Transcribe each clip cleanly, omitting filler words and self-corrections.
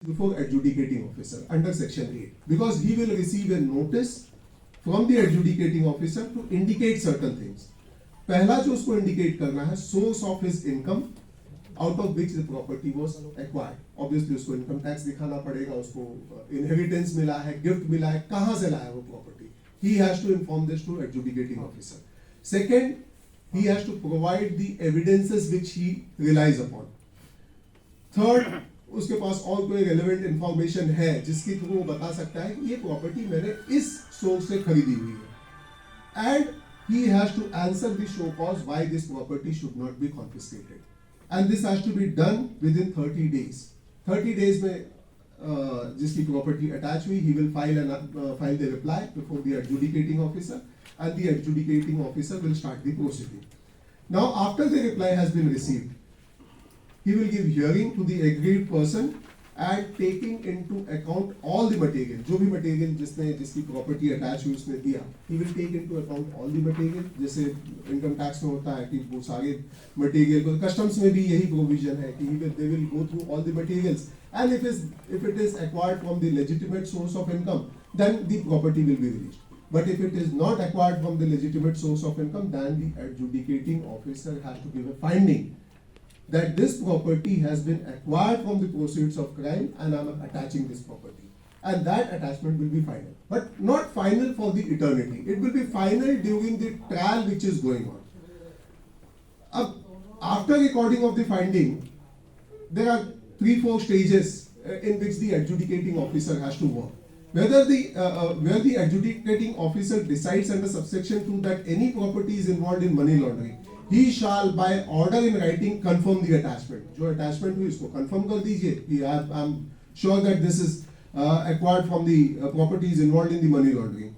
before adjudicating officer under section 8, because he will receive a notice from the adjudicating officer to indicate certain things. पहला जो उसको indicate करना है source of his income out of which the property was acquired. Obviously उसको income tax दिखाना पड़ेगा, उसको inheritance मिला है, gift मिला है, कहाँ से लाया वो property. He has to inform this to adjudicating officer. Second, he has to provide the evidences which he relies upon. Third, उसके पास और कोई relevant information है जिसके थ्रू वो बता सकता है कि ये property मैंने इस source से खरीदी हुई है. And he has to answer the show cause why this property should not be confiscated. And this has to be done within 30 days. 30 days में जिसकी property attach हुई, he will file the reply before the adjudicating officer, and the adjudicating officer will start the proceeding. Now, after the reply has been received, he will give hearing to the aggrieved person and taking into account all the material. जो भी material जिसकी property attach हुई उसने दिया, he will take into account all the material. जैसे income tax में होता है कि वो सारे material को, customs में भी यही provision है कि they will go through all the materials, and if it is acquired from the legitimate source of income, then the property will be released. But if it is not acquired from the legitimate source of income, then the adjudicating officer has to give a finding that this property has been acquired from the proceeds of crime and I am attaching this property. And that attachment will be final. But not final for the eternity. It will be final during the trial which is going on. After recording of the finding, there are 3-4 stages in which the adjudicating officer has to work. Whether where the adjudicating officer decides under subsection 2 that any property is involved in money laundering, he shall by order in writing confirm the attachment. जो attachment हुई इसको confirm कर दीजिए. I'm sure that this is acquired from the properties involved in the money laundering.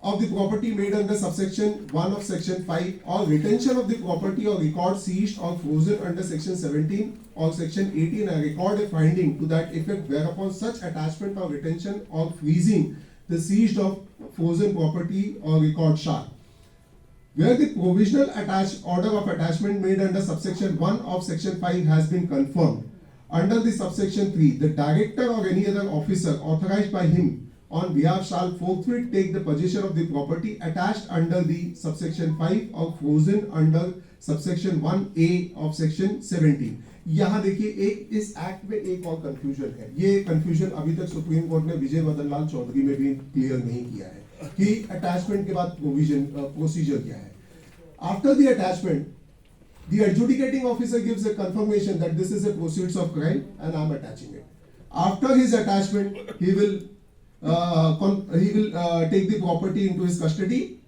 Of the property made under subsection 1 of section 5, or retention of the property or record seized or frozen under section 17 or section 18, and record a finding to that effect whereupon such attachment or retention or freezing the seized or frozen property or record shall. Where the provisional order of attachment made under subsection 1 of section 5 has been confirmed, under the subsection 3, the director or any other officer authorized by him on behalf shall forthwith take the possession of the property attached under the subsection 5 or frozen under subsection 1A of section 17. यहाँ देखिए एक इस act में एक और confusion है. ये confusion अभी तक सुप्रीम कोर्ट ने विजय मदन लाल चौधरी में भी क्लियर नहीं किया है कि अटैचमेंट के बाद प्रोसीजर क्या है. After the attachment, the adjudicating officer gives a confirmation that this is a proceeds of crime and I am attaching it. After his attachment, he will take the property into his custody.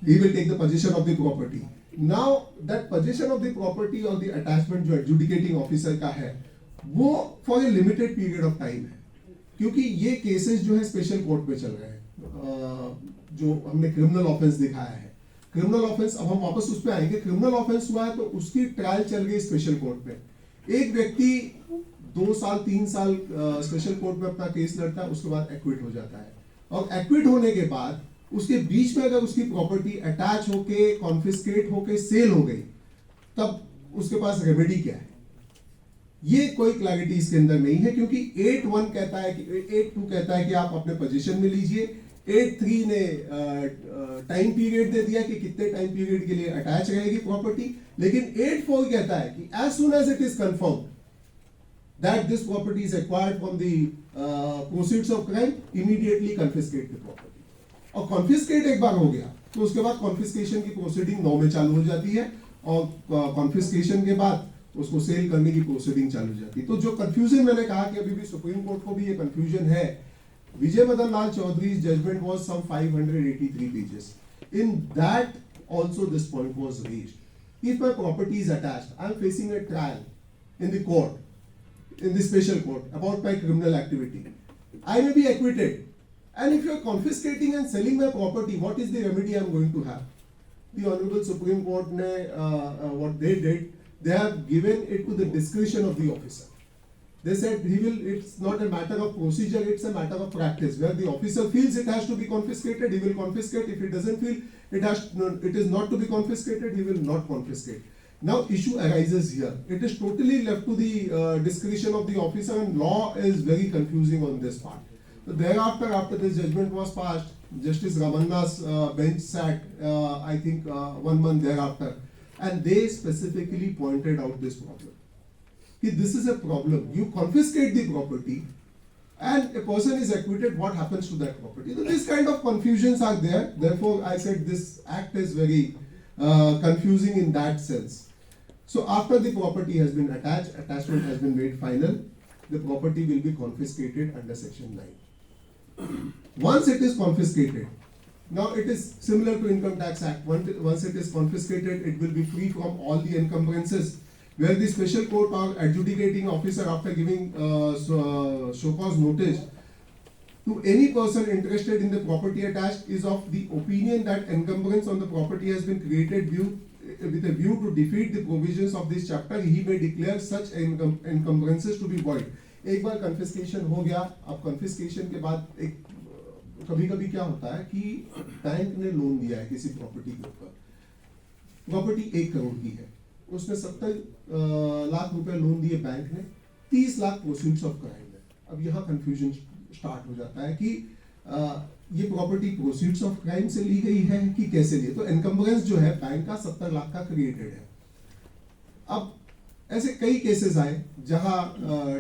He will take the possession of the property. Now that possession of the property or the attachment जो adjudicating officer का है, वो for a limited period of time है, क्योंकि ये cases जो है special court में चल रहे हैं. जो हमने criminal offense दिखाया है, criminal offense, अब हम वापस उस पे आएंगे. criminal offense हुआ है तो उसकी ट्रायल चल गई स्पेशल कोर्ट में. एक व्यक्ति 2 साल 3 साल स्पेशल कोर्ट में अपना केस लड़ता है, उसके बाद एक्विट हो जाता है. और एक्विट होने के बाद उसके बीच में अगर उसकी प्रॉपर्टी अटैच होके कॉन्फिस्केट होके सेल हो गई, तब उसके पास रेमेडी क्या है? ये कोई क्लैरिटी इसके अंदर नहीं है, क्योंकि 8.1 कहता है कि 8.2 कहता है कि आप अपने पोजीशन में लीजिए. 8.3 ने टाइम पीरियड दे दिया कि कितने टाइम पीरियड के लिए अटैच रहेगी प्रॉपर्टी. लेकिन 8.4 कहता है कि as soon as it is confirm that this property is acquired from the proceeds of crime, immediately confiscate the property. और confiscate एक बार हो गया तो उसके बाद confiscation की proceeding 9 में चालू हो जाती है, और confiscation के बाद उसको सेल करने की proceeding चालू हो जाती है. तो जो confusion मैंने कहा कि अभी भी सुप्रीम कोर्ट को भी ये confusion है. विजय मदन लाल चौधरी's judgment was some 583 pages. In that also this point was raised. If my property is attached, I am facing a trial in the court, in the special court, about my criminal activity. I may be acquitted. And if you are confiscating and selling my property, what is the remedy I am going to have? The Honorable Supreme Court ne, what they did, they have given it to the discretion of the officer. They said it's not a matter of procedure, it's a matter of practice. Where the officer feels it has to be confiscated, he will confiscate. If he doesn't feel it is not to be confiscated, he will not confiscate. Now issue arises here. It is totally left to the discretion of the officer, and law is very confusing on this part. So thereafter, after this judgment was passed, Justice Ramanna's bench sat, I think 1 month thereafter, and they specifically pointed out this problem. This is a problem. You confiscate the property, and a person is acquitted. What happens to that property? So this kind of confusions are there. Therefore, I said this act is very confusing in that sense. So after the property has been attached, attachment has been made final, the property will be confiscated under section 9. Once it is confiscated, now it is similar to Income Tax Act. Once it is confiscated, it will be free from all the encumbrances, where the special court or adjudicating officer, after giving show cause notice to any person interested in the property attached, is of the opinion that encumbrance on the property has been created with a view to defeat the provisions of this chapter, he may declare such encumbrances to be void. एक बार confiscation हो गया, अब confiscation के बाद एक कभी-कभी क्या होता है कि बैंक ने लोन दिया है किसी प्रॉपर्टी के ऊपर, प्रॉपर्टी 1 करोड़ की है, उसने 70 लाख रुपए लोन दिए बैंक ने, 30 लाख प्रोसीड्स ऑफ क्राइम है। अब यहाँ कंफ्यूजन स्टार्ट हो जाता है कि ये प्रॉपर्टी प्रोसीड्स ऑफ क्राइम से ली गई है कि कैसे ली, तो एनकम्बरेंस जो है बैंक का 70 लाख का क्रिएटेड है। अब ऐसे कई केसेस आए जहां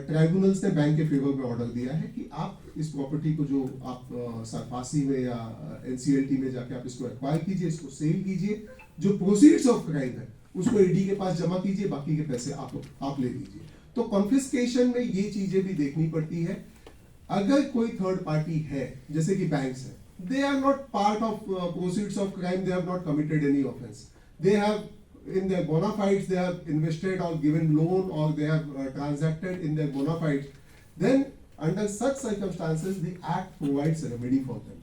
ट्राइब्यूनल्स ने बैंक के फेवर में ऑर्डर दिया है कि आप इस प्रॉपर्टी को जो आप सरफासी में या एनसीएलटी में जाके आप इसको एक्वायर कीजिए, इसको सेल कीजिए, जो प्रोसीड्स ऑफ क्राइम है उसको ईडी के पास जमा कीजिए, बाकी के पैसे आप ले लीजिए। तो कॉन्फिस्केशन में ये चीजें भी देखनी पड़ती है। अगर कोई थर्ड पार्टी है, जैसे कि बैंक्स है, they are not part of proceeds of crime, they have not committed any offense, they have in their bona fides, they have invested or given loan, or they have transacted in their bona fides, then under such circumstances the act provides a remedy for them.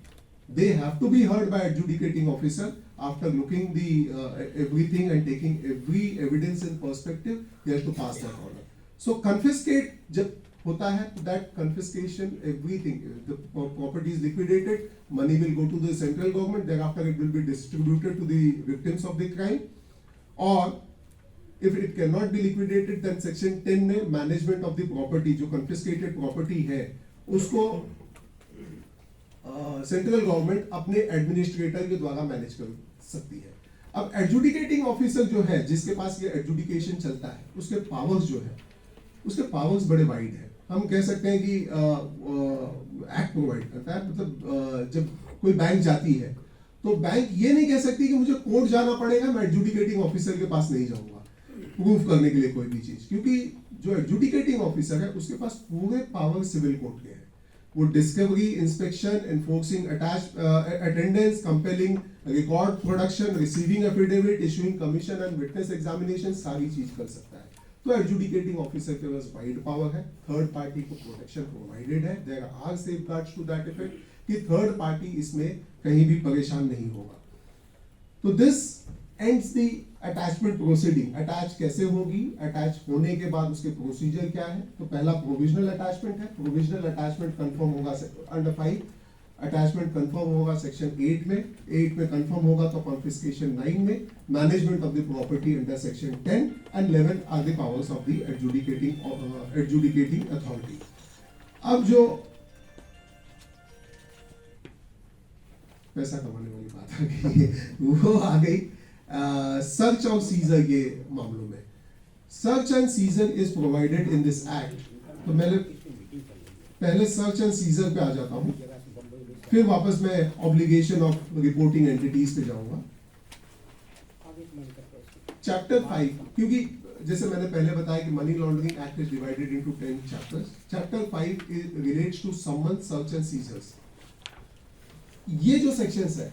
They have to be heard by adjudicating officer after looking the everything and taking every evidence in perspective, he has to pass that order. So confiscate जब होता है, that confiscation, everything, the property is liquidated, money will go to the central government, thereafter it will be distributed to the victims of the crime, or if it cannot be liquidated, then section 10 में management of the property, जो confiscated property है, उसको central government अपने administrator के द्वारा manage कर सकती है। अब एडजुडिकेटिंग ऑफिसर जो है, जिसके पास ये एडजुडिकेशन चलता है, उसके पावर्स जो है, उसके पावर्स बड़े वाइड है। हम कह सकते हैं कि एक्ट प्रोवाइड करता है, मतलब जब कोई बैंक जाती है तो बैंक ये नहीं कह सकती कि मुझे कोर्ट जाना पड़ेगा, मैं एडजुडिकेटिंग ऑफिसर के पास नहीं जाऊंगा प्रूफ करने के लिए कोई भी चीज, क्योंकि जो एडजुडिकेटिंग ऑफिसर है उसके पास पूरे पावर सिविल कोर्ट के हैं। वो discovery, inspection, enforcing attendance, compelling record production, receiving affidavit, issuing commission and witness examination, सारी चीज कर सकता है। तो एडजुडिकेटिंग ऑफिसर के पास वाइड पावर है, थर्ड पार्टी को प्रोटेक्शन प्रोवाइडेड है, there are safeguards to that effect कि थर्ड पार्टी इसमें कहीं भी परेशान नहीं होगा। तो this ends the attachment proceeding. Attach कैसे होगी, अटैच होने के बाद उसके प्रोसीजर क्या है, तो पहला प्रोविजनल अटैचमेंट है, प्रोविजनल अटैचमेंट कंफर्म होगा अंडर 5, अटैचमेंट कंफर्म होगा सेक्शन 8 में, 8 में कंफर्म होगा तो कॉन्फिस्केशन 9 में, management of the property under section 10 and 11 are the powers of the adjudicating authority. अब जो पैसा कमाने वाली बात आ गई वो आ गई सर्च और सीजर के मामलों में। Search and scissor is provided in this act. तो मैं पहले सर्च एंड सीजर पे आ जाता हूं, फिर वापस मैं ऑब्लिगेशन ऑफ रिपोर्टिंग एंटिटीज पे जाऊंगा। चैप्टर 5, क्योंकि जैसे मैंने पहले बताया कि money laundering act is divided into 10 chapters. Chapter 5 relates to summon, search and seizures. ये जो सेक्शंस है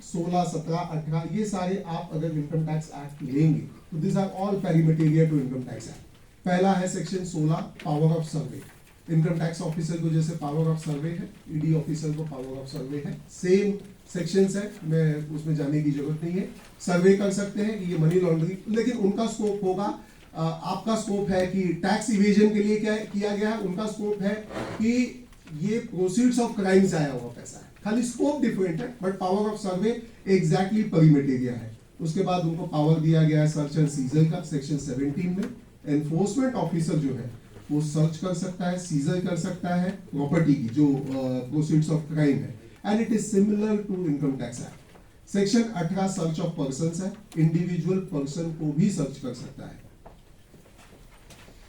16, 17, 18, ये सारे आप अगर इनकम टैक्स एक्ट लेंगे तो this are all pari materia to income tax act. पहला है section 16, power of survey. Income tax officer को जैसे पावर ऑफ सर्वे है, ईडी ऑफिसर को पावर ऑफ सर्वे है, सेम सेक्शंस है, मैं उसमें जाने की जरूरत नहीं है। सर्वे कर सकते हैं कि ये मनी लॉन्ड्रिंग, लेकिन उनका स्कोप होगा, आपका स्कोप है कि टैक्स इवेजन के लिए क्या किया गया है, उनका स्कोप है कि ये प्रोसीड्स ऑफ क्राइम से आया हुआ पैसा है। खाली स्कोप डिफरेंट है, but power of survey exactly pari materia है। उसके बाद उनको पावर दिया गया है सर्च एंड सीजर का सेक्शन 17 में। एनफोर्समेंट ऑफिसर जो है वो सर्च कर सकता है, सीजर कर सकता है प्रॉपर्टी की जो प्रोसीड्स ऑफ क्राइम है, and it is similar to income tax act. Section 18 search of persons है, इंडिविजुअल पर्सन को भी सर्च कर सकता है।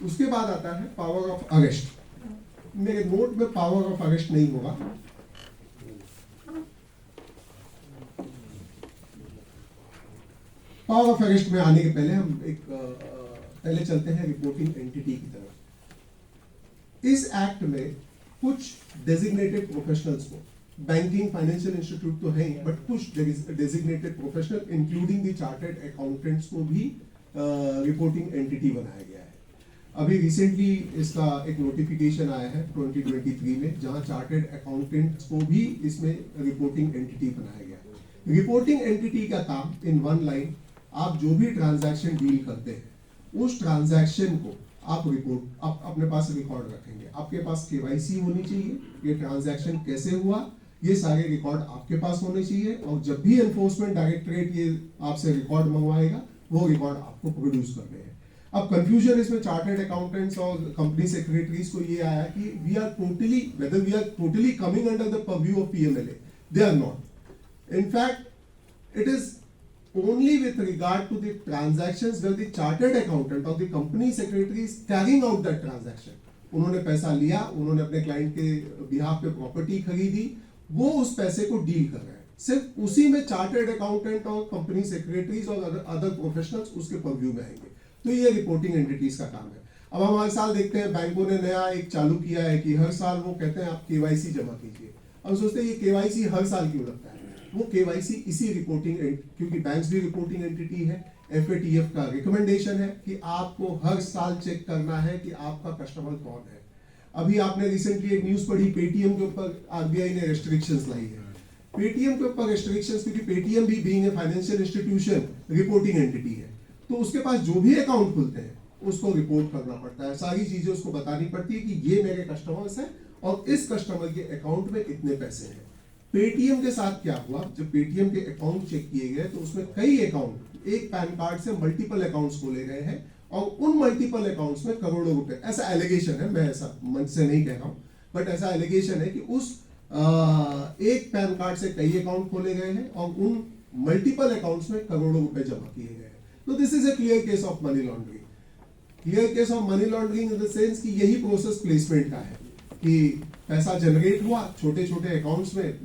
उसके बाद आता है पावर ऑफ अरेस्ट। मेरे नोट में पावर ऑफ अरेस्ट नहीं होगा, पावर ऑफ अरेस्ट में आने के पहले हम पहले चलते हैं रिपोर्टिंग एंटिटी की तरफ। इस एक्ट में कुछ डेजिग्नेटेड प्रोफेशनल्स को, बैंकिंग फाइनेंशियल इंस्टीट्यूट तो है, बट कुछ designated professional including the chartered accountants को भी रिपोर्टिंग एंटिटी बनाया गया है। अभी रिसेंटली इसका एक नोटिफिकेशन आया है 2023 में, जहां चार्टर्ड अकाउंटेंट्स को भी इसमें रिपोर्टिंग एंटिटी बनाया गया है। रिपोर्टिंग एंटिटी का काम इन वन लाइन, आप जो भी ट्रांजैक्शन डील करते हैं उस ट्रांजैक्शन को आप रिपोर्ट अपने पास रिकॉर्ड रखेंगे। आपके पास केवाईसी होनी चाहिए, ये ट्रांजैक्शन कैसे हुआ ये सारे रिकॉर्ड आपके पास होने चाहिए, और जब भी एनफोर्समेंट डायरेक्टरेट ये आपसे रिकॉर्ड मंगवाएगा वो रिकॉर्ड आपको प्रोड्यूस करने हैं। अब कंफ्यूजन इसमें चार्टर्ड अकाउंटेंट्स और कंपनी सेक्रेटरीज को ये आया कि we are totally coming under the purview of PMLA. They are not. In fact, it is only with regard to the transactions where the chartered accountant or the company secretary is carrying out that transaction. उन्होंने पैसा लिया, उन्होंने अपने client के behalf पे property खरीदी, वो उस पैसे को डील कर रहे हैं, सिर्फ उसी में चार्टर्ड अकाउंटेंट और कंपनी सेक्रेटरीज और अदर प्रोफेशनल्स उसके पर्व्यू में आएंगे। तो ये रिपोर्टिंग एंटिटीज का काम है। अब हम हर साल देखते हैं बैंकों ने नया एक चालू किया है कि हर साल वो कहते हैं आप केवाईसी जमा कीजिए। अब सोचते हैं ये केवाईसी हर साल क्यों लगता है? वो केवाईसी इसी रिपोर्टिंग, क्योंकि बैंक्स भी रिपोर्टिंग एंटिटी है, एफएटीएफ का रिकमेंडेशन है कि आपको हर साल चेक करना है कि आपका कस्टमर कौन है। अभी आपने रिसेंटली एक न्यूज पढ़ी, पेटीएम के ऊपर आरबीआई ने रेस्ट्रिक्शंस लाई है। पेटीएम के ऊपर रेस्ट्रिक्शंस, क्योंकि पेटीएम भी being a financial institution reporting entity है, तो उसके पास जो भी अकाउंट खुलते हैं उसको रिपोर्ट करना पड़ता है, सारी चीजें उसको बतानी पड़ती है कि ये मेरे कस्टमर्स हैं और इस कस्टमर के अकाउंट में इतने पैसे हैं। पेटीएम के साथ क्या हुआ, जब पेटीएम के अकाउंट चेक किए गए तो उसमें कई अकाउंट, एक पैन कार्ड से मल्टीपल अकाउंट्स खोले गए हैं और उन मल्टीपल अकाउंट्स में करोड़ों रुपए, ऐसा एलिगेशन है, मैं ऐसा मन से नहीं कह रहा हूं, बट ऐसा एलिगेशन है कि उस एक पैन कार्ड से कई अकाउंट खोले गए हैं और उन मल्टीपल अकाउंट्स में करोड़ों रुपए जमा किए गए हैं। तो this is a clear case of money laundering. Clear case of money laundering in the sense कि यही प्रोसेस प्लेसमेंट का है कि पैसा जनरेट हुआ छोटे छोटे अकाउंट्स में,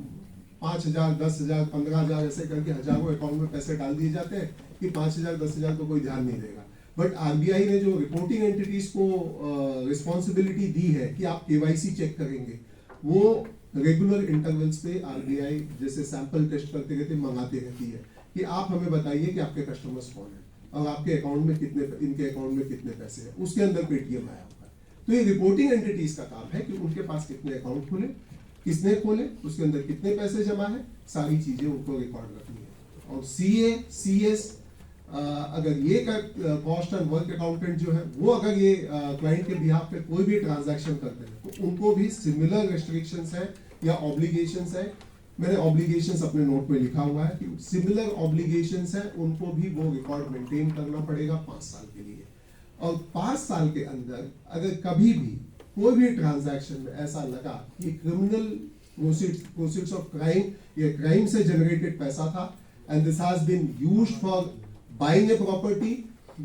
5,000, 10,000, 15,000 ऐसे करके हजारों अकाउंट में पैसे डाल दिए जाते हैं कि 5,000, 10,000 को कोई ध्यान नहीं देगा। बट आरबीआई ने जो रिपोर्टिंग एंटिटीज को रिस्पॉन्सिबिलिटी दी है कि आप केवाईसी चेक करेंगे, वो रेगुलर इंटरवल्स पे आरबीआई जैसे सैंपल टेस्ट करते रहते मंगाती रहती है कि आप हमें बताइए कि आपके कस्टमर्स कौन है और आपके अकाउंट में कितने, इनके अकाउंट में कितने पैसे हैं, उसके अंदर पेटीएम आया होगा। तो ये रिपोर्टिंग एंटिटीज का काम है कि उनके पास कितने अकाउंट खुले, किसने खोले, उसके अंदर कितने पैसे जमा है, सारी चीजें उनको रिकॉर्ड रखनी है। और सीए, सीएस, अगर ये कॉस्ट एंड वर्क अकाउंटेंट जो है वो अगर ये क्लाइंट के बिहाफ पे कोई भी ट्रांजैक्शन करते हैं तो उनको भी सिमिलर रेस्ट्रिक्शंस है या ऑब्लिगेशंस है। मैंने ऑब्लिगेशंस अपने नोट में लिखा हुआ है कि सिमिलर ऑब्लिगेशंस है, उनको भी वो रिकॉर्ड मेंटेन करना पड़ेगा 5 साल के लिए। और 5 साल के अंदर अगर कभी भी कोई भी ट्रांजैक्शन में ऐसा लगा कि क्रिमिनल प्रोसीड्स ऑफ क्राइम, ये क्राइम से जनरेटेड पैसा था and this has been used for buying a property,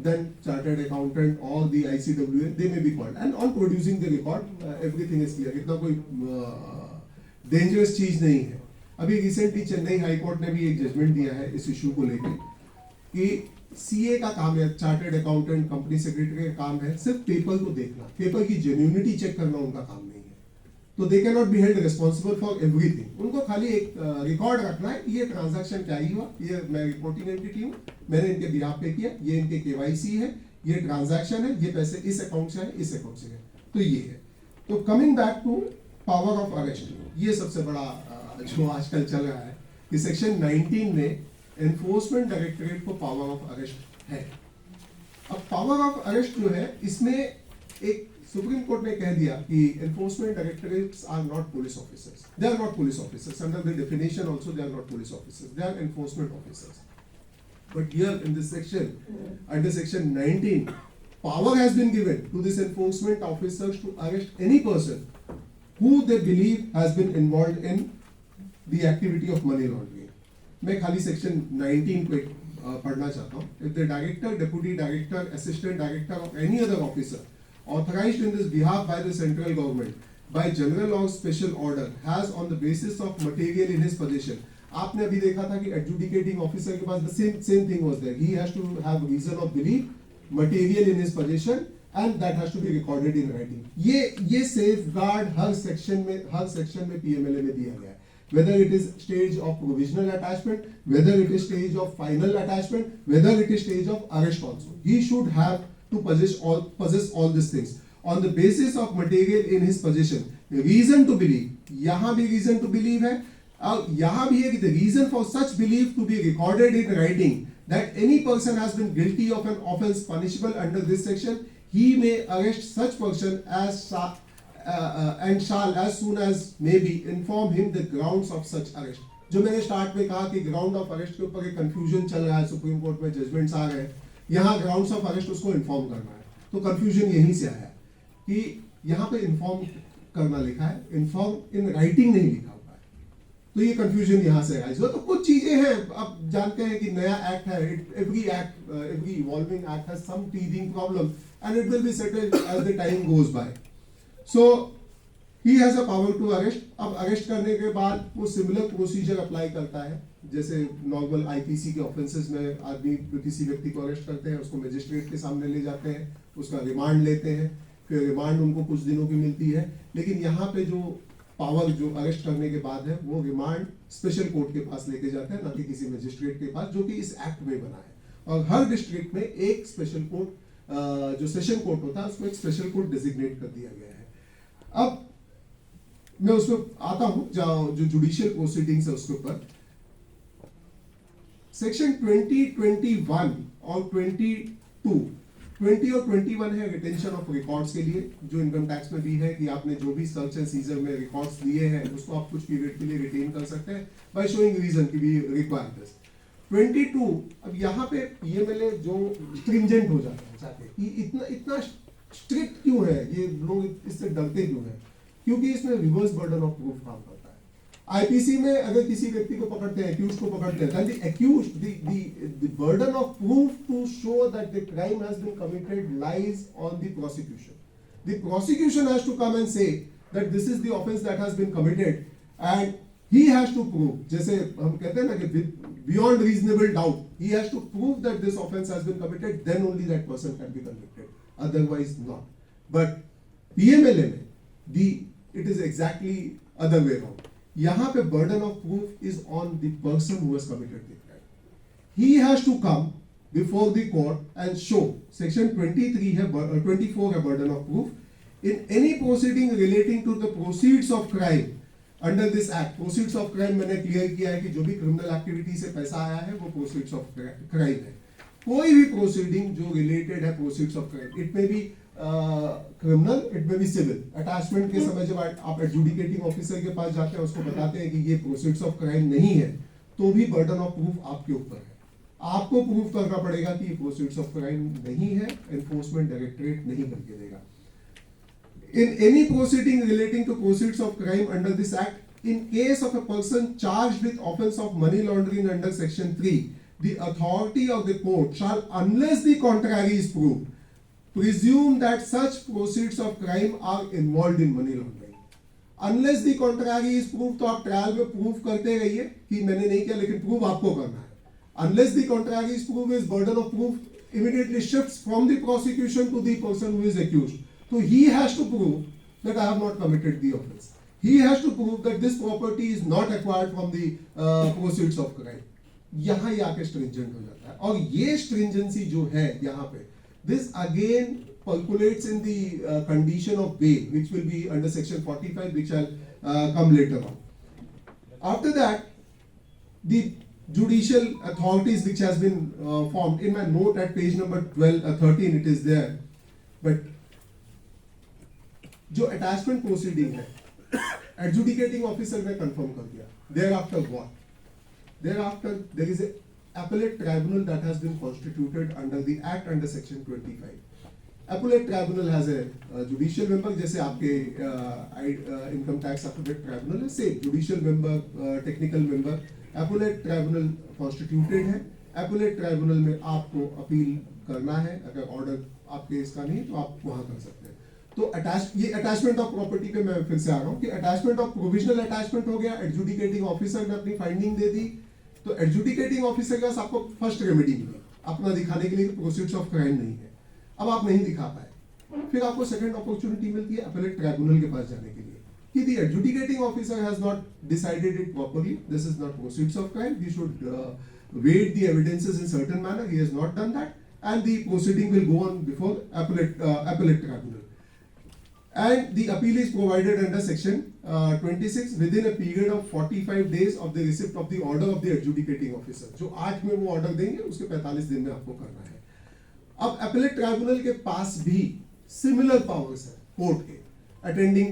then chartered accountant or the ICWA, they may be called, and on producing the record everything is clear। इतना कोई dangerous चीज नहीं है। अभी रिसेंटली चेन्नई हाई कोर्ट ने भी एक judgement दिया है इस इशू को लेकर कि सीए का काम है, चार्टर्ड अकाउंटेंट, कंपनी सेक्रेटरी का काम है सिर्फ पेपर को देखना, पेपर की जेन्युइनिटी चेक करना उनका काम नहीं है। तो they can not be held responsible for everything. उनको खाली एक रिकॉर्ड रखना है, ये ट्रांजैक्शन क्या ही हुआ, ये मैं रिपोर्टिंग एंटिटी हूँ, मैंने इनके बिहाफ पे किया, ये इनके केवाईसी है, ये ट्रांजैक्शन है, ये पैसे इस अकाउंट से है, इस अकाउंट से है, तो ये है। तो coming back to power of arrest, ये सबसे बड़ा जो आजकल चल रहा है कि सेक्शन 19 में एनफोर्समेंट डायरेक्टरेट को पावर ऑफ अरेस्ट है। अब पावर ऑफ अरेस्ट जो है, इसमें एक सुप्रीम कोर्ट ने कह दिया कि enforcement directorates are not police officers, they are not police officers, under the definition also they are not police officers, they are enforcement officers. But here in this section, under section 19, power has been given to this enforcement officers to arrest any person who they believe has been involved in the activity of money laundering. मैं खाली section 19 को पढ़ना चाहता हूँ. If the director, deputy director, assistant director or any other officer authorized in this behalf by the central government by general or special order has on the basis of material in his possession. आपने अभी देखा था कि adjudicating officer के पास the same thing was there. He has to have reason of belief, material in his possession, and that has to be recorded in writing. ये safeguard हर section में PMLA में दिया गया है. Whether it is stage of provisional attachment, whether it is stage of final attachment, whether it is stage of arrest also, he should have to possess all these things on the basis of material in his possession. Reason to believe, यहाँ भी reason to believe है, यहाँ भी है कि the reason for such belief to be recorded in writing that any person has been guilty of an offence punishable under this section, he may arrest such person and shall as soon as may be inform him the grounds of such arrest. जो मैंने start में कहा कि ground of arrest के ऊपर एक confusion चल रहा है, सुप्रीम कोर्ट में जजमेंट्स आ रहे हैं, यहाँ ग्राउंड्स ऑफ अरेस्ट उसको इन्फॉर्म करना है. तो कंफ्यूजन यहीं से आया कि यहाँ पे इन्फॉर्म करना लिखा है, इन्फॉर्म इन राइटिंग नहीं लिखा हुआ है, तो ये कंफ्यूजन यहाँ से आया. तो कुछ चीजें हैं, अब जानते हैं कि नया एक्ट है, every evolving act has some teething problem and it will be settled as the time goes by. So he has a power to arrest. अब अरेस्ट करने के बाद वो सिमिलर प्रोसीजर अप्लाई करता है जैसे नॉर्मल आईपीसी के ऑफेंसेस में आदमी किसी व्यक्ति को अरेस्ट करते हैं, उसको मजिस्ट्रेट के सामने ले जाते हैं, उसका रिमांड लेते हैं, फिर रिमांड उनको कुछ दिनों की मिलती है. लेकिन यहाँ पे जो पावर जो अरेस्ट करने के बाद है वो रिमांड स्पेशल कोर्ट के पास लेके जाते हैं, ना कि किसी मजिस्ट्रेट के पास, जो कि इस एक्ट में बना है. और हर डिस्ट्रिक्ट में एक स्पेशल कोर्ट जो सेशन कोर्ट होता है उसको एक स्पेशल कोर्ट डिजिग्नेट कर दिया गया है. अब मैं उसमें आता हूं जो जुडिशियल प्रोसीडिंग्स है उसके ऊपर. सेक्शन 20, 21 और 20 और 21 है रिटेंशन ऑफ रिकॉर्ड्स के लिए, जो इनकम टैक्स में भी है कि आपने जो भी सर्च एंड सीजर में रिकॉर्ड्स दिए हैं उसको आप कुछ पीरियड के लिए रिटेन कर सकते हैं बाय शोइंग रीजन कि वी रिक्वायर दिस. 22 अब यहाँ पे पीएमएलए जो स्ट्रिंजेंट हो जाता है चाहते कि इतना स्ट्रिक्ट क्यों है, ये लोग इससे डरते क्यों है, क्योंकि इसमें रिवर्स बर्डन ऑफ प्रूफ काम करता है. आईपीसी में अगर किसी व्यक्ति को पकड़ते हैं, एक्यूज्ड को पकड़ते हैं, then the accused the burden of proof to show that the crime has been committed lies on the prosecution. The prosecution has to come and say that this is the offense that has been committed and he has to prove, जैसे हम कहते हैं ना कि beyond reasonable doubt, he has to prove that this offense has been committed, then only that person can be convicted. Otherwise not. But PMLA में it is exactly other way around. यहाँ पे burden of proof is on the person who has committed the crime. He has to come before the court and show. Section 23 है 24 है burden of proof. In any proceeding relating to the proceeds of crime under this act, proceeds of crime मैंने clear किया है कि जो भी criminal activity से पैसा आया है वो proceeds of crime है. कोई भी प्रोसीडिंग जो रिलेटेड है प्रोसीड्स ऑफ क्राइम, इट में भी क्रिमिनल, इट में भी सिविल. अटैचमेंट के समय जब आप एडजुडिकेटिंग ऑफिसर के पास जाते हैं, उसको बताते हैं कि ये प्रोसीड्स ऑफ क्राइम नहीं है, तो भी बर्डन ऑफ प्रूफ आपके ऊपर है. आपको प्रूफ करना पड़ेगा कि ये प्रोसीड्स ऑफ क्राइम नहीं है, एनफोर्समेंट डायरेक्टरेट नहीं करके देगा. In any proceeding relating to proceeds of crime under this act, in case of a person charged with offence of money laundering under section 3, the authority of the court shall, unless the contrary is proved, presume that such proceeds of crime are involved in money laundering. Unless the contrary is proved, तो आप trial में prove करते रहिए कि मैंने नहीं किया, लेकिन प्रूव आपको करना है. Unless the contrary is proved, his burden of proof immediately shifts from the prosecution to the person who is accused. So he has to prove that I have not committed the offence. He has to prove that this property is not acquired from the proceeds of crime. यहाँ ही आके stringent हो जाता है. और ये stringency जो है यहाँ पे, this again percolates in the condition of bail, which will be under section 45, which shall come later on. After that, the judicial authorities which has been formed, in my note at page number 13 it is there, but जो attachment proceeding है adjudicating officer ने confirm कर दिया. Thereafter what? Thereafter there is appellate tribunal that has been constituted under the Act under Section 25. Appellate tribunal has a judicial member, जैसे आपके income tax appellate tribunal है, same judicial member, technical member. Appellate tribunal constituted है. Appellate tribunal में आपको appeal करना है, अगर order आपके इसका नहीं तो आप वहां कर सकते हैं. तो ये अटैचमेंट ऑफ प्रॉपर्टी पे मैं फिर से आ रहा हूँ कि अटैचमेंट ऑफ प्रोविजनल अटैचमेंट हो गया, एडजुडिकेटिंग ऑफिसर ने अपनी फाइंडिंग दे दी, तो एडजुडिकेटिंग ऑफिसर के पास आपको फर्स्ट रेमेडी मिली अपना दिखाने के लिए प्रोसीड्स ऑफ क्राइम नहीं है. अब आप नहीं दिखा पाए, फिर आपको सेकंड अपॉर्चुनिटी मिलती है अपीलेट ट्राइब्यूनल के पास जाने के लिए कि the adjudicating officer has not decided it properly, this is not proceeds of crime, we should weigh the evidences in certain manner, he has not done that and the proceeding will go on before appellate tribunal. And the appeal is provided under section 26 within a period of 45 days of the receipt of the order of the adjudicating officer. जो 8 में वो order देंगे उसके 45 दिन में आपको करना है. अब appellate tribunal के पास भी similar powers है कोर्ट के, attending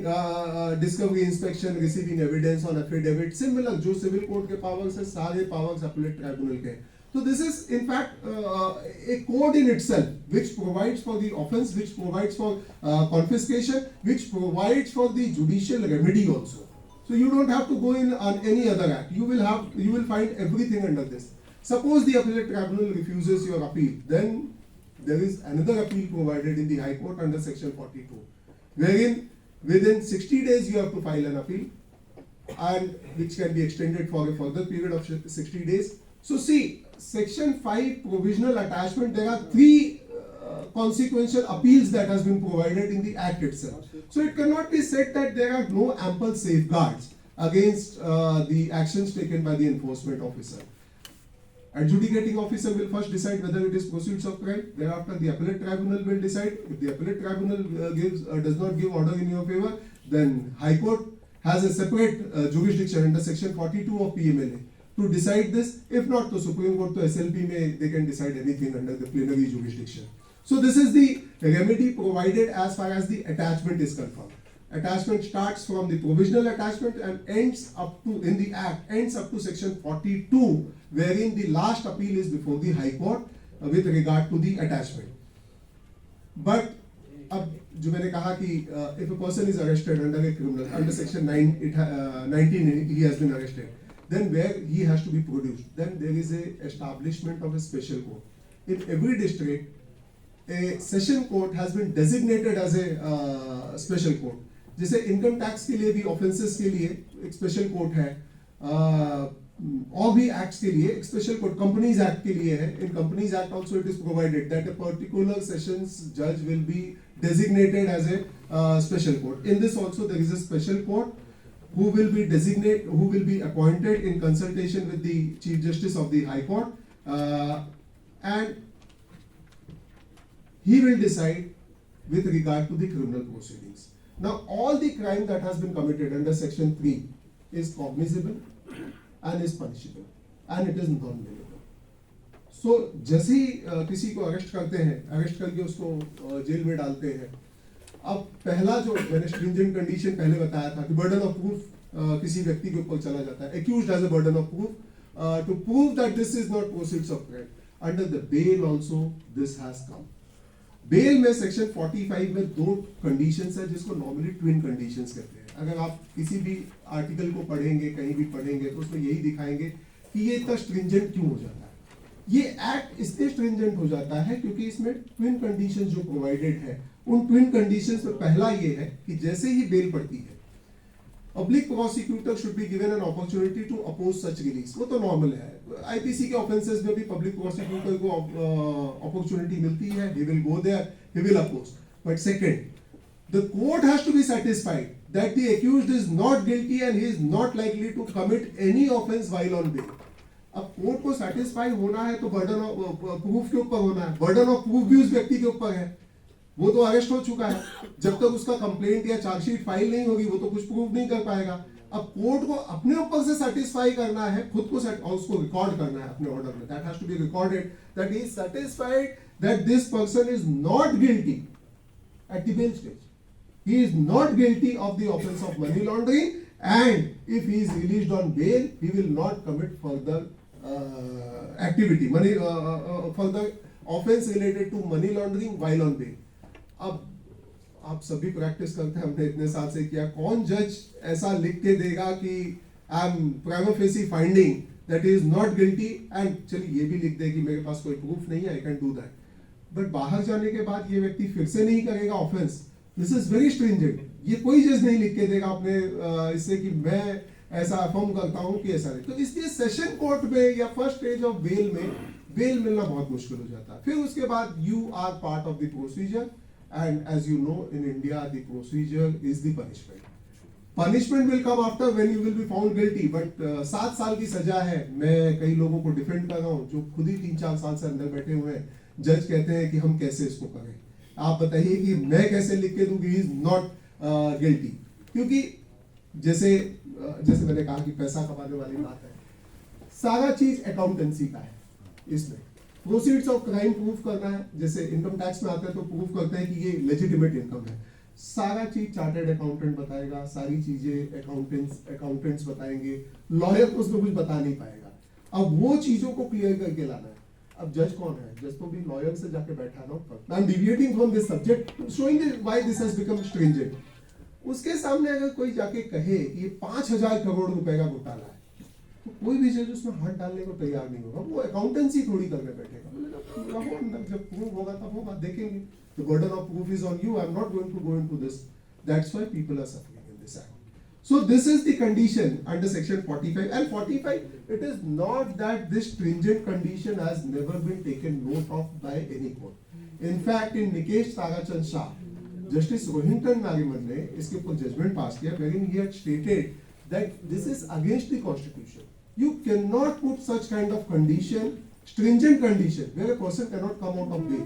discovery inspection, receiving evidence on affidavit, similar जो civil court के powers है सारे powers appellate tribunal के. So this is in fact a code in itself which provides for the offence, which provides for confiscation, which provides for the judicial remedy also. So you don't have to go in on any other act. You will find everything under this. Suppose the appellate tribunal refuses your appeal, then there is another appeal provided in the High Court under section 42, wherein within 60 days you have to file an appeal, and which can be extended for a further period of 60 days. So see, section 5 provisional attachment, there are 3 consequential appeals that has been provided in the act itself. So it cannot be said that there are no ample safeguards against the actions taken by the enforcement officer. Adjudicating officer will first decide whether it is pursuits of crime. Thereafter, the appellate tribunal will decide. If the appellate tribunal does not give order in your favor, then High Court has a separate jurisdiction under section 42 of PMLA to decide this. If not, to Supreme Court, to SLP में they can decide anything under the plenary jurisdiction. So this is the remedy provided as far as the attachment is confirmed. Attachment starts from the provisional attachment and ends up to, in the act, ends up to section 42, wherein the last appeal is before the High Court with regard to the attachment. But अब जो मैंने कहा कि if a person is arrested under a criminal, under section 19 he has been arrested, then where he has to be produced, then there is a establishment of a special court. In every district, a session court has been designated as a special court. जैसे income tax के लिए भी offences के लिए एक special court है, और भी एक्ट्स के लिए एक स्पेशल कोर्ट, कंपनीज एक्ट के लिए है. In companies act also it is provided that a particular sessions जज will be designated as a special court. In this also there is a special court who will be appointed in consultation with the Chief Justice of the High Court, and he will decide with regard to the criminal proceedings. Now all the crime that has been committed under section 3 is cognizable and is punishable and it is non-bailable. So जैसे ही किसी को arrest करते हैं, arrest करके उसको jail में डालते हैं, अब पहला जो मैंने स्ट्रिंजेंट कंडीशन पहले बताया था कि बर्डन ऑफ प्रूफ किसी व्यक्ति के ऊपर चला जाता है, accused has a burden of proof to prove that this is not proceeds of crime. Under the bail also this has come. Bail में सेक्शन 45 में 2 कंडीशंस है जिसको नॉर्मली ट्विन कंडीशंस कहते हैं. अगर आप किसी भी आर्टिकल को पढ़ेंगे, कहीं भी पढ़ेंगे, तो उसमें यही दिखाएंगे कि ये इतना स्ट्रिंजेंट क्यों हो जाता है. ये एक्ट इसलिए स्ट्रिंजेंट हो जाता है क्योंकि इसमें ट्विन कंडीशंस जो प्रोवाइडेड है, उन ट्विन कंडीशंस में पहला ये है कि जैसे ही बेल पड़ती है, public prosecutor should be given an opportunity to oppose such release. वो तो नॉर्मल है, आईपीसी के ऑफेंसेस में भी पब्लिक प्रोसिक्यूटर को अपॉर्चुनिटी मिलती है, he will go there, he will oppose. But second, the court has to be satisfied that the accused is not guilty and he is not likely to commit any offence while on bail. अब court को satisfy होना है तो burden of proof के ऊपर होना है. Burden of proof भी उस व्यक्ति के ऊपर है, वो तो अरेस्ट हो चुका है. जब तक उसका कंप्लेंट या चार्जशीट फाइल नहीं होगी वो तो कुछ प्रूफ नहीं कर पाएगा. अब कोर्ट को अपने ऊपर से सेटिस्फाई करना है, खुद को और उसको रिकॉर्ड करना है अपने ऑर्डर में. That has to be recorded that he is satisfied that this person is not guilty at the bail stage. He is not guilty of the offense of money laundering, and if he is released on bail, he will not commit further activity money for the offence related to money laundering while on bail. अब आप सभी practice करते हैं, हमने इतने साल से किया, कौन जज ऐसा लिख के देगा कि I am prima facie finding that is not guilty, and चलिए ये भी लिख दे कि मेरे पास कोई प्रूफ नहीं है, I can do that, but बाहर जाने के बाद ये व्यक्ति फिर से नहीं करेगा offence. This is very stringent. ये कोई जज नहीं लिख के देगा अपने इससे कि मैं ऐसा अफर्म करता हूं कि ऐसा नहीं। तो इसलिए सेशन कोर्ट में या फर्स्ट स्टेज ऑफ बेल में बेल मिलना बहुत मुश्किल हो जाता है। फिर उसके बाद you are part of the procedure, and as you know in India the procedure is the punishment. Punishment will come after when you will be found guilty, but 7 साल की सजा है। मैं कई लोगों को डिफेंड कर रहा हूं जो खुद ही 3-4 साल से अंदर बैठे हुए हैं। जज कहते हैं कि हम कैसे इसको करें, आप बताइए कि मैं कैसे लिख के दूं कि इज नॉट गिल्टी, क्योंकि जैसे मैंने कहा कि पैसा कमाने वाली बात है, सारा चीज अकाउंटेंसी का है। इसमें प्रोसीड्स ऑफ क्राइम प्रूफ करना है, जैसे इनकम टैक्स में आता है तो प्रूफ करते हैं कि ये लेजिटिमेट इनकम है, सारा चीज चार्टर्ड अकाउंटेंट बताएगा, सारी चीजें अकाउंटेंट्स बताएंगे, लॉयर तो उसमें कुछ बता नहीं पाएगा। अब वो चीजों को क्लियर करके लाना है। अब जज कौन है? जज तो भी लॉयर से जाके बैठा ना। I am deviating from this subject, showing why this has become stringent. उसके सामने अगर कोई जाके कहे कि ये 5,000 करोड़ रुपए का घोटाला है, तो कोई भी जज उसमें हाथ डालने को तैयार नहीं होगा। वो अकाउंटेंसी थोड़ी करने बैठेगा, अंदर जब प्रूफ होगा तब होगा, देखेंगे। The burden of proof is on you. I'm not going to go into this. That's why people are suffering in this act. So this is the condition under section 45 and 45. It is not that this stringent condition has never been taken note of by any court. In fact, in Nikesh Tarachand Shah, Justice Rohinton Nariman ने इसके ऊपर judgment pass किया, wherein he had stated that this is against the constitution. You cannot put such kind of condition, stringent condition, where a person cannot come out of bail.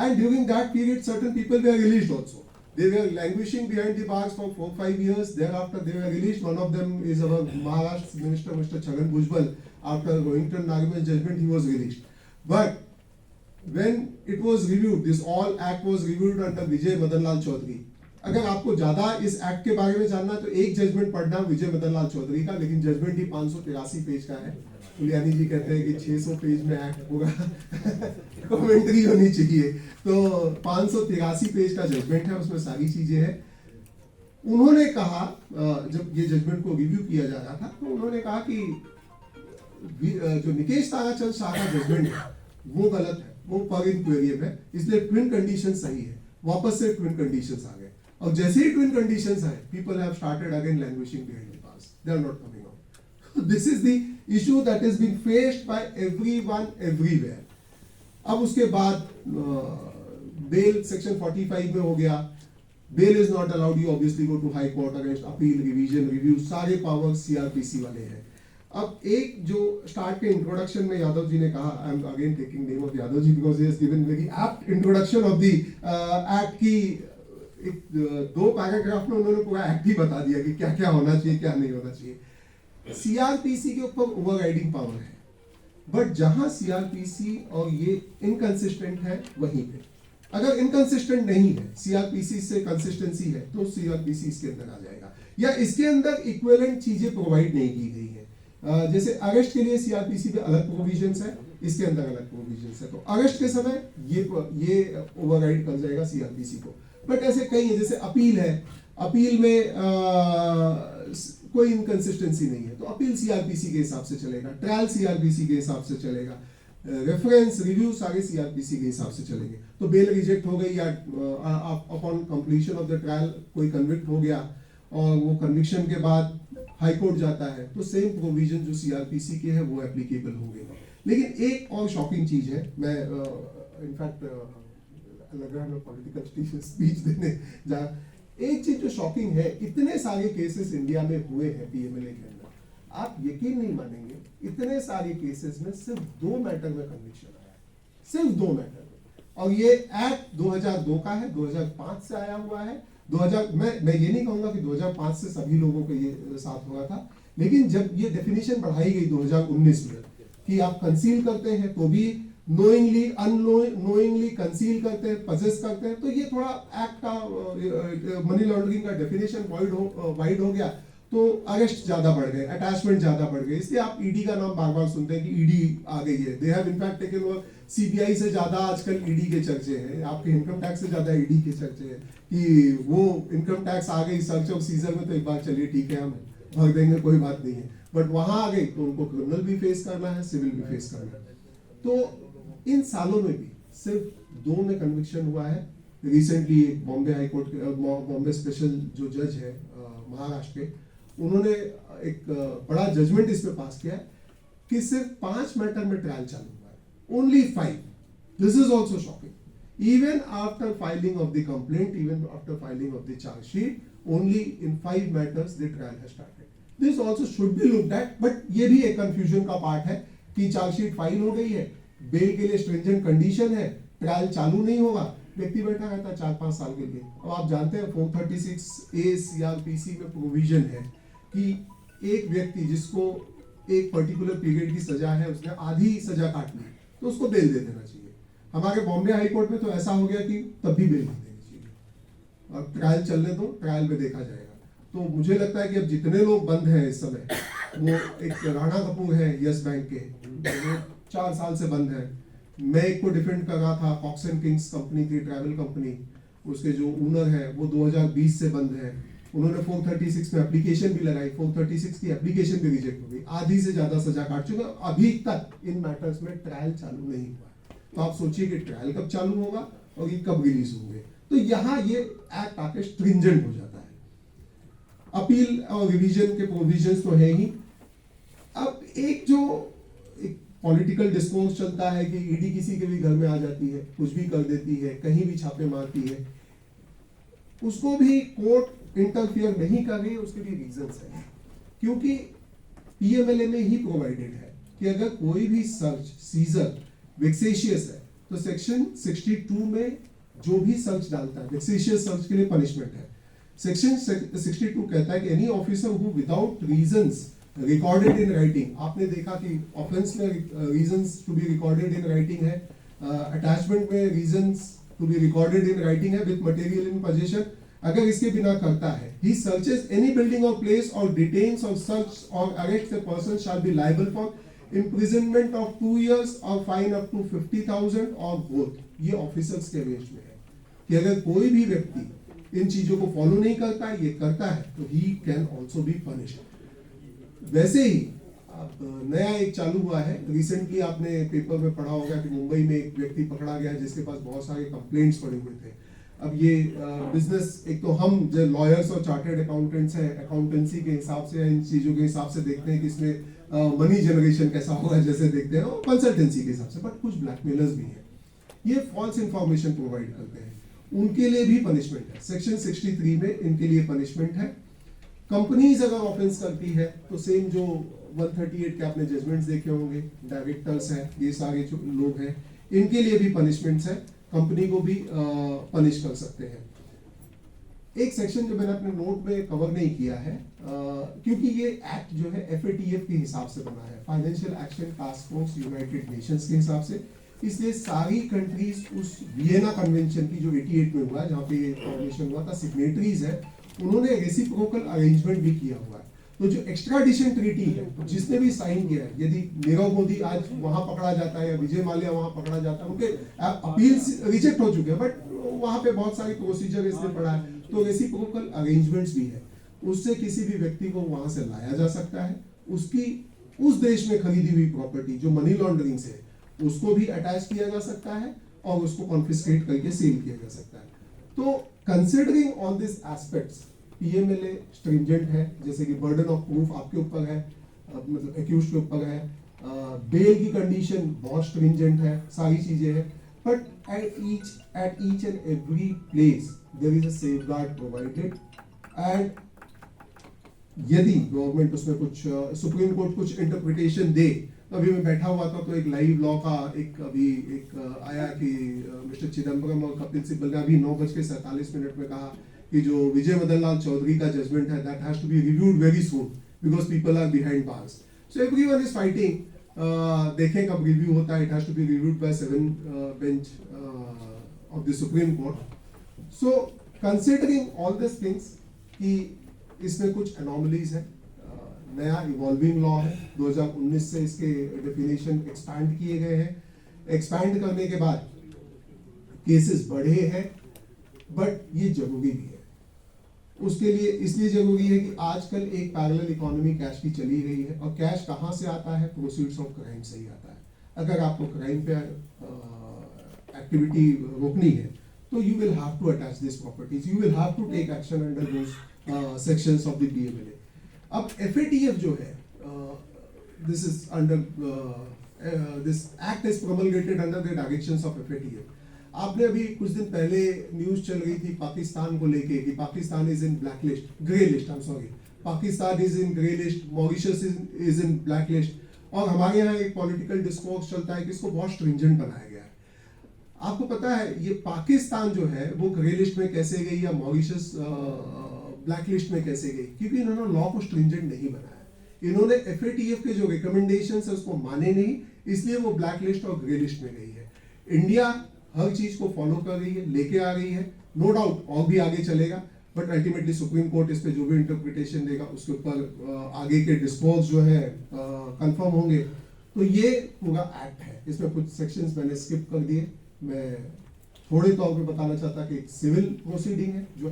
And during that period, certain people were released also. They were languishing behind the bars for 4-5 years. Thereafter, they were released. One of them is our Maharashtra Minister, Mr. Chhagan Bhujbal. After Rohinton Nariman's judgment, he was released. But when it was reviewed, this all act was reviewed under Vijay Madan Lal Chaudhary. अगर आपको ज्यादा इस act के बारे में जानना तो एक जजमेंट पढ़ना विजय मदन लाल चौधरी का, लेकिन जजमेंट ही 583 पेज का है। फुलियानी जी कहते हैं कि 600 पेज में एक्ट पूरा कमेंट्री होनी चाहिए, तो 583 पेज का जजमेंट है, उसमें सारी चीजें हैं। उन्होंने कहा, जब ये जजमेंट को रिव्यू किया जा रहा था, तो उन्होंने कहा कि जो निकेश ताराचंद शाह का जजमेंट है वो गलत है, वो पर इंक्वेरियम है, इसलिए ट्विन कंडीशन सही है। वापस से ट्विन कंडीशंस आ गए, और जैसे ही ट्विन कंडीशंस आए, people have started again languishing behind the bars, they are not coming out. This is the issue that is being faced by everyone everywhere. अब उसके बाद बेल सेक्शन 45 में हो गया, bail is not allowed, you obviously go to high court against appeal, revision, review, सारे power CrPC वाले हैं। अब एक जो स्टार्ट के इंट्रोडक्शन में यादव जी ने कहा, I am again taking name of Yadav ji because he has given very apt introduction of the act की, एक 2 पैराग्राफ में उन्होंने पूरा एक्ट ही बता दिया कि क्या क्या होना चाहिए, क्या नहीं होना चाहिए। सीआरपीसी के ऊपर ओवरराइडिंग पावर है, बट जहां सीआरपीसी और ये इनकंसिस्टेंट है वहीं पे, अगर इनकंसिस्टेंट नहीं है, सीआरपीसी से कंसिस्टेंसी है, तो सीआरपीसी इसके अंदर आ जाएगा, या इसके अंदर इक्विवेलेंट चीजें प्रोवाइड नहीं की गई है। जैसे अरेस्ट के लिए सीआरपीसी पे अलग प्रोविजंस है, इसके अंदर अलग प्रोविजंस है, तो अरेस्ट के समय ये ओवरराइड कर जाएगा सीआरपीसी को। बट ऐसे कई है, जैसे अपील है, अपील में कोई इनकंसिस्टेंसी नहीं है, तो अपील सीआरपीसी के हिसाब से चलेगा, ट्रायल सीआरपीसी के हिसाब से चलेगा, रेफरेंस, रिव्यू सारे सीआरपीसी के हिसाब से चलेंगे। तो बेल रिजेक्ट हो गई, या upon completion of the trial कोई कन्विक्ट हो गया, और वो कन्विक्शन के बाद हाई कोर्ट जाता है, तो सेम प्रोविजन जो सीआरपीसी के है वो एप्लीकेबल होंगे। लेकिन एक और शॉकिंग चीज है, मैं इनफैक्ट लग रहा है मैं पॉलिटिकल स्पीच देने जा, एक चीज जो शॉकिंग है, इतने सारे केसेस इंडिया में हुए हैं पीएमएलए के अंदर, आप यकीन नहीं मानेंगे, इतने सारे केसेस में सिर्फ 2 मैटर में कन्विक्शन आया है, सिर्फ 2 मैटर में, और ये एक्ट 2002 का है, 2005 से आया हुआ है। 2000 मैं ये नहीं कहूंगा कि 2005 से सभी लोगों को ये साथ हुआ था, लेकिन जब ये डेफिनेशन बढ़ाई गई 2019 में कि आप कंसील करते हैं तो भी नोइंगली अननोइंगली कंसील करते हैं, पजेस करते हैं, तो ये थोड़ा एक्ट का मनी लॉन्ड्रिंग का डेफिनेशन वाइड हो गया, तो अरेस्ट ज्यादा बढ़ गए, अटैचमेंट ज्यादा बढ़ गए, इसलिए आप ईडी का नाम बार बार सुनते हैं कि ईडी आ गई है। They have in fact taken over, CBI से ज्यादा आजकल ईडी के चर्चे हैं, आपके इनकम टैक्स से ज्यादा ईडी के चर्चे हैं कि वो इनकम टैक्स आ गई सर्च ऑफ सीजर में, तो एक बार चलिए ठीक है हम भर देंगे, कोई बात नहीं है, बट वहां आ गई तो उनको क्रिमिनल भी फेस करना है, सिविल भी फेस करना है। तो इन सालों में भी सिर्फ 2 में कन्विक्शन हुआ है। रिसेंटली बॉम्बे हाई कोर्ट के बॉम्बे स्पेशल जो जज है महाराष्ट्र के, उन्होंने एक बड़ा जजमेंट इस पे पास किया है कि सिर्फ 5 मैटर में ट्रायल चालू हुआ है, only 5। This is also shocking. Even after filing of the complaint, even after filing of the chargesheet, only in 5 matters the trial has started. This also should be looked at, but ये भी एक confusion का part है कि chargesheet file हो गई है, bell के लिए स्ट्रिंजेंट कंडीशन है, ट्रायल चालू नहीं होगा, व्यक्ति बैठा रहता है 4-5 साल के लिए। अब आप जानते हैं 436A CRPC में प्रोविजन है कि एक व्यक्ति जिसको एक पर्टिकुलर पीरियड की सजा है, उसने आधी सजा काट ली, तो उसको बेल दे देना चाहिए। हमारे बॉम्बे हाई कोर्ट में तो ऐसा हो गया कि तब भी बेल नहीं देनी चाहिए, अब ट्रायल चलने दो, ट्रायल में देखा जाएगा। तो मुझे लगता है कि अब जितने लोग बंद हैं इस समय, वो एक राणा कपूर है यस बैंक के, वो 4 साल से बंद है। मैं एक को डिफेंड कर रहा था, कॉक्स एंड किंग्स कंपनी थी, ट्रैवल कंपनी, उसके जो ओनर है वो 2020 से बंद है। उन्होंने 436 में एप्लीकेशन भी लगाई, 436 की एप्लीकेशन भी रिजेक्ट हो गई, आधी से ज्यादा सजा काट चुका, अभी तक इन मैटर्स में ट्रायल चालू नहीं हुआ। तो आप सोचिए कि ट्रायल कब चालू होगा और ये कब रिलीज होंगे। तो यहाँ ये एक्ट आके स्ट्रिंजेंट हो जाता है। अपील और रिवीजन के प्रोविजंस तो है ही। अब एक जो पॉलिटिकल डिस्कोर्स चलता है कि ईडी किसी के भी घर में आ जाती है, कुछ भी कर देती है, कहीं भी छापे मारती है, उसको भी कोर्ट इंटरफियर नहीं कर रही है। उसके भी रीजंस है, क्योंकि पीएमएलए में ही प्रोवाइडेड है कि अगर कोई भी सर्च सीजर वेक्सेशियस है तो सेक्शन 62 में जो भी सर्च डालता है, वेक्सेशियस सर्च के लिए पनिशमेंट है। सेक्शन 62 कहता है कि any officer who without reasons recorded in writing, आपने देखा कि ऑफेंस में reasons to be recorded in writing है, अटैचमेंट में reasons to be recorded in writing है विद मटेरियल इन पोजीशन। अगर इसके बिना करता है, he searches any building or place or detains or search or arrests a person shall be liable for imprisonment of 2 years or fine up to 50,000 or both। ये officers के against में है कि अगर कोई भी व्यक्ति इन चीजों को फॉलो नहीं करता है, ये करता है, तो he can also be punished। वैसे ही अब नया एक चालू हुआ है, रिसेंटली आपने पेपर में पढ़ा होगा कि मुंबई में एक व्यक्ति पकड़ा गया जिसके पास बहुत सारे कंप्लेंट्स पड़े हुए थे। अब ये बिजनेस, एक तो हम जो लॉयर्स और चार्टर्ड अकाउंटेंट्स हैं, अकाउंटेंसी के हिसाब से, इन चीजों के हिसाब से देखते हैं कि इसमें मनी जनरेशन कैसा होगा, जैसे देखते हैं, और कंसल्टेंसी के हिसाब से, बट कुछ ब्लैकमेलर्स भी हैं, ये फॉल्स इंफॉर्मेशन प्रोवाइड करते हैं, उनके लिए भी पनिशमेंट है। सेक्शन 63 में इनके लिए पनिशमेंट है। कंपनीज अगर ऑफेंस करती है तो सेम जो 138 के आपने जजमेंट्स देखे होंगे, डायरेक्टर्स हैं, ये सारे जो लोग हैं, इनके लिए भी पनिशमेंट्स है, कंपनी को भी पनिश कर सकते हैं। एक सेक्शन जो मैंने अपने नोट में कवर नहीं किया है, क्योंकि ये एक्ट जो है FATF के हिसाब से बना है, financial action task force United Nations के हिसाब से, इसलिए सारी कंट्रीज उस वियना कन्वेंशन की जो 88 में हुआ है, जहाँ पे ये फॉर्मेशन हुआ था, सिग्नेटरीज है, उन्होंने रेसिप्रोकल अरेंजमेंट भी किया हुआ है। तो जो एक्स्ट्राडिशन ट्रीटी है, जिसने भी साइन किया है, यदि नीरव मोदी आज वहां पकड़ा जाता है या विजय माल्या वहां पकड़ा जाता है, उनके अपील्स रिजेक्ट हो चुके हैं, बट वहां पे बहुत सारी प्रोसीजर इसने पड़ा है, तो रेसिप्रोकल अरेंजमेंट्स भी है, उससे किसी भी व्यक्ति को वहां से लाया जा सकता है, उसकी उस देश में खरीदी हुई प्रॉपर्टी जो मनी लॉन्ड्रिंग से है, उसको भी अटैच किया जा सकता है और उसको कॉन्फिस्केट करके सेल किया जा सकता है। तो considering all this aspects, PMLA stringent है, जैसे कि बर्डन ऑफ प्रूफ आपके ऊपर है, मतलब एक्यूज्ड के ऊपर है, बेल की कंडीशन बहुत स्ट्रिंजेंट है, सारी चीजें हैं, but at each and every place there is a safeguard provided. And यदि गवर्नमेंट उसमें कुछ सुप्रीम कोर्ट कुछ इंटरप्रिटेशन दे, तो अभी मैं बैठा हुआ था तो एक लाइव लॉ का एक आया कि मिस्टर चिदम्बरम और कपिल सिब्बल ने अभी 9:47 में कहा कि जो विजय मदन लाल चौधरी का जजमेंट है, that has to be reviewed very soon because people are behind bars. So everyone is fighting, देखें कब रिव्यू होता है, it has to be reviewed by 7 bench of the supreme court. So considering all this things कि इसमें कुछ anomalies है, नया evolving law है, 2019 से इसके डेफिनेशन एक्सपैंड किए गए हैं। एक्सपैंड करने के बाद केसेस बढ़े हैं, बट ये जरूरी भी है। उसके लिए इसलिए जरूरी है कि आजकल एक पैरेलल इकोनॉमी कैश की चली गई है, और कैश कहाँ से आता है? प्रोसीड्स ऑफ क्राइम से ही आता है। अगर आपको क्राइम पे एक्टिविटी रोकनी है तो you will have to attach this properties, you will have to take action under those sections of the PMLA. अब एफएटीएफ जो है, this is under this act is promulgated under the directions of FATF. आपने अभी कुछ दिन पहले news चल रही थी पाकिस्तान को लेके कि Pakistan is in black list, grey list, I am sorry, Pakistan is in grey list, Mauritius is in black list, और हमारे यहाँ एक पॉलिटिकल डिस्कोर्स चलता है कि इसको बहुत स्ट्रिंजेंट बनाया गया है। आपको पता है ये पाकिस्तान जो है वो ग्रे लिस्ट में कैसे गई या मॉरिशस ब्लैक लिस्ट में कैसे गई? क्योंकि इन्होंने लॉ को स्ट्रिंजेंट नहीं बनाया, इन्होंने एफएटीएफ के जो रिकमेंडेशंस है उसको माने नहीं, इसलिए वो ब्लैक लिस्ट और ग्रे लिस्ट में गई है। इंडिया हर चीज को फॉलो कर रही है, लेके आ रही है, नो डाउट और भी आगे चलेगा, बट अल्टीमेटली सुप्रीम कोर्ट इस पे जो भी इंटरप्रिटेशन देगा उसके ऊपर आगे के डिस्कोर्स जो है कंफर्म होंगे। तो ये पूरा एक्ट है, इसमें कुछ सेक्शंस मैंने स्किप कर दिए। मैं थोड़े तौर पे बताना चाहता कि एक सिविल प्रोसीडिंग है जो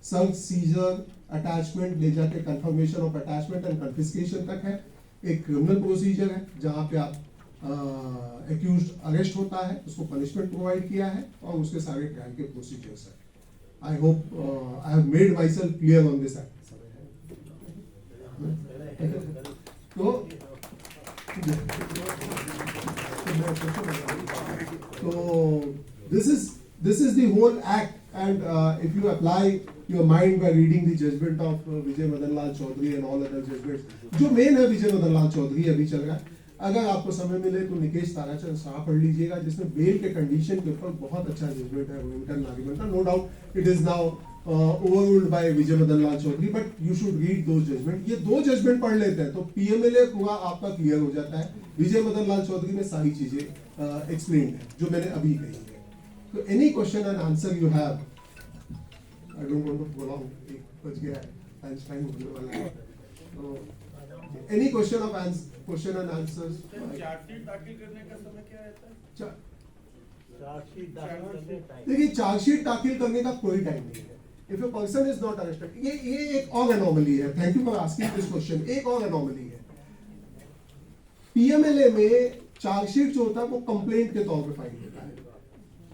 सर्च, सीजर, अटैचमेंट ले जाके confirmation of attachment and confiscation तक है। एक क्रिमिनल प्रोसीजर है जहाँ पे आप एक्यूज्ड अरेस्ट होता है, उसको पनिशमेंट प्रोवाइड किया है, और उसके सारे ट्रायल के प्रोसीजर्स है। I hope I have made my self clear on this act. तो this is the whole act, and if you apply your mind by reading the judgment of Vijay Madan Lal Chaudhary and all other judgments, जो main है विजय मदन लाल चौधरी अभी चल रहा है, अगर आपको समय मिले तो निकेश ताराचंद शाह पढ़ लीजिएगा, जिसमें बेल के कंडीशन के ऊपर बहुत अच्छा जजमेंट है, written argument. No doubt it is now overruled by Vijay Madan Lal Chaudhary, but you should read those judgement. ये दो जजमेंट पढ़ लेते हैं तो पीएमएलए पूरा आपका क्लियर हो जाता है। विजय मदन लाल चौधरी में सारी चीजें एक्सप्लेन है जो मैंने अभी कही है। तो any question and answer you have, I don't want to prolong, 1 बज गया है, लंच टाइम होने वाला है, तो any question and answers. Chargesheet दाखिल करने का समय क्या रहता है? देखिए, चार्जशीट दाखिल करने का कोई टाइम नहीं है। If a person is not arrested, ये एक और एनोमली है। Thank you for asking this question. एक और एनोमली है, पीएमएलए में चार्जशीट जो होता है वो कंप्लेंट के तौर पे फाइल होता है।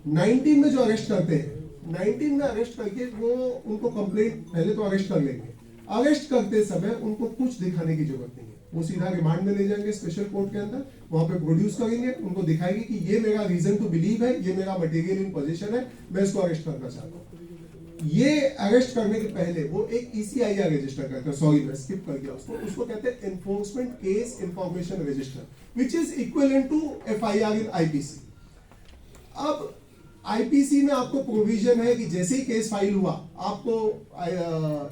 19 में जो अरेस्ट करते हैं, 19 में अरेस्ट करके वो उनको कंप्लेंट पहले तो अरेस्ट कर लेंगे, अरेस्ट करते समय उनको कुछ दिखाने की जरूरत नहीं है, वो सीधा रिमांड में ले जाएंगे स्पेशल कोर्ट के अंदर, वहां पे प्रोड्यूस करेंगे, उनको दिखाएंगे कि ये मेरा रीजन टू बिलीव है, ये मेरा मटेरियल इन पोजीशन है, मैं इसको अरेस्ट करना चाहता हूँ। ये अरेस्ट करने के पहले वो एक ECIR रजिस्टर करते हैं, सॉरी मैं स्किप कर गया उसको कहते हैं enforcement case information register, which is equivalent to FIR in IPC। अब IPC में आपको प्रोविजन है कि जैसे ही केस फाइल हुआ आपको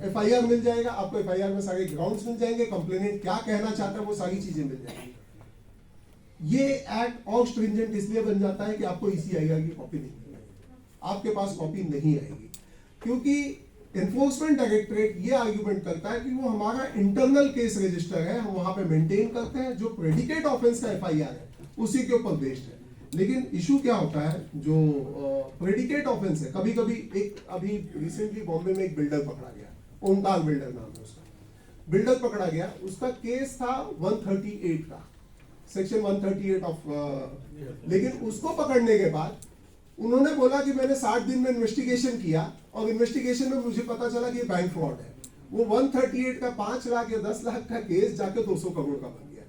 FIR मिल जाएगा, आपको FIR में सारे ग्राउंड्स मिल जाएंगे, कंप्लेनेंट क्या कहना चाहता है वो सारी चीजें मिल जाएंगी। ये एक्ट और स्ट्रिंजेंट इसलिए बन जाता है कि आपको ECIR की कॉपी नहीं मिलेगी, आपके पास कॉपी नहीं आएगी, क्योंकि एनफोर्समेंट डायरेक्टरेट ये आर्ग्यूमेंट करता है कि वो हमारा इंटरनल केस रजिस्टर है, हम वहां पे मेंटेन करते हैं, जो प्रेडिकेट ऑफेंस का FIR है उसी के ऊपर बेस्ड है। लेकिन इशू क्या होता है, जो प्रेडिकेट ऑफेंस है, कभी कभी एक अभी रिसेंटली बॉम्बे में एक बिल्डर पकड़ा गया, ओमकार बिल्डर नाम है उसका, बिल्डर पकड़ा गया, उसका केस था 138 का, सेक्शन 138 ऑफ, लेकिन उसको पकड़ने के बाद उन्होंने बोला कि मैंने 60 दिन में इन्वेस्टिगेशन किया और इन्वेस्टिगेशन में मुझे पता चला कि ये बैंक फ्रॉड है। वो 138 का 5 लाख या 10 लाख का केस जाके 200 करोड़ का बन गया।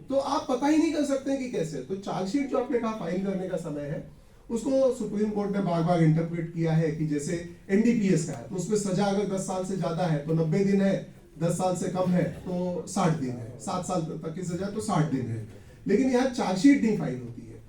तो आप पता ही नहीं कर सकते कि कैसे। तो चार्जशीट जो आपने कहा फाइल करने का समय है, उसको सुप्रीम कोर्ट ने बार बार इंटरप्रेट किया है कि जैसे NDPS का है तो उसमें सजा अगर 10 साल से ज्यादा है तो 90 दिन है, 10 साल से कम है तो 60 दिन है, 7 साल तक की सजा तो 60 दिन है। लेकिन यहाँ चार्जशीट नहीं फाइल होती है,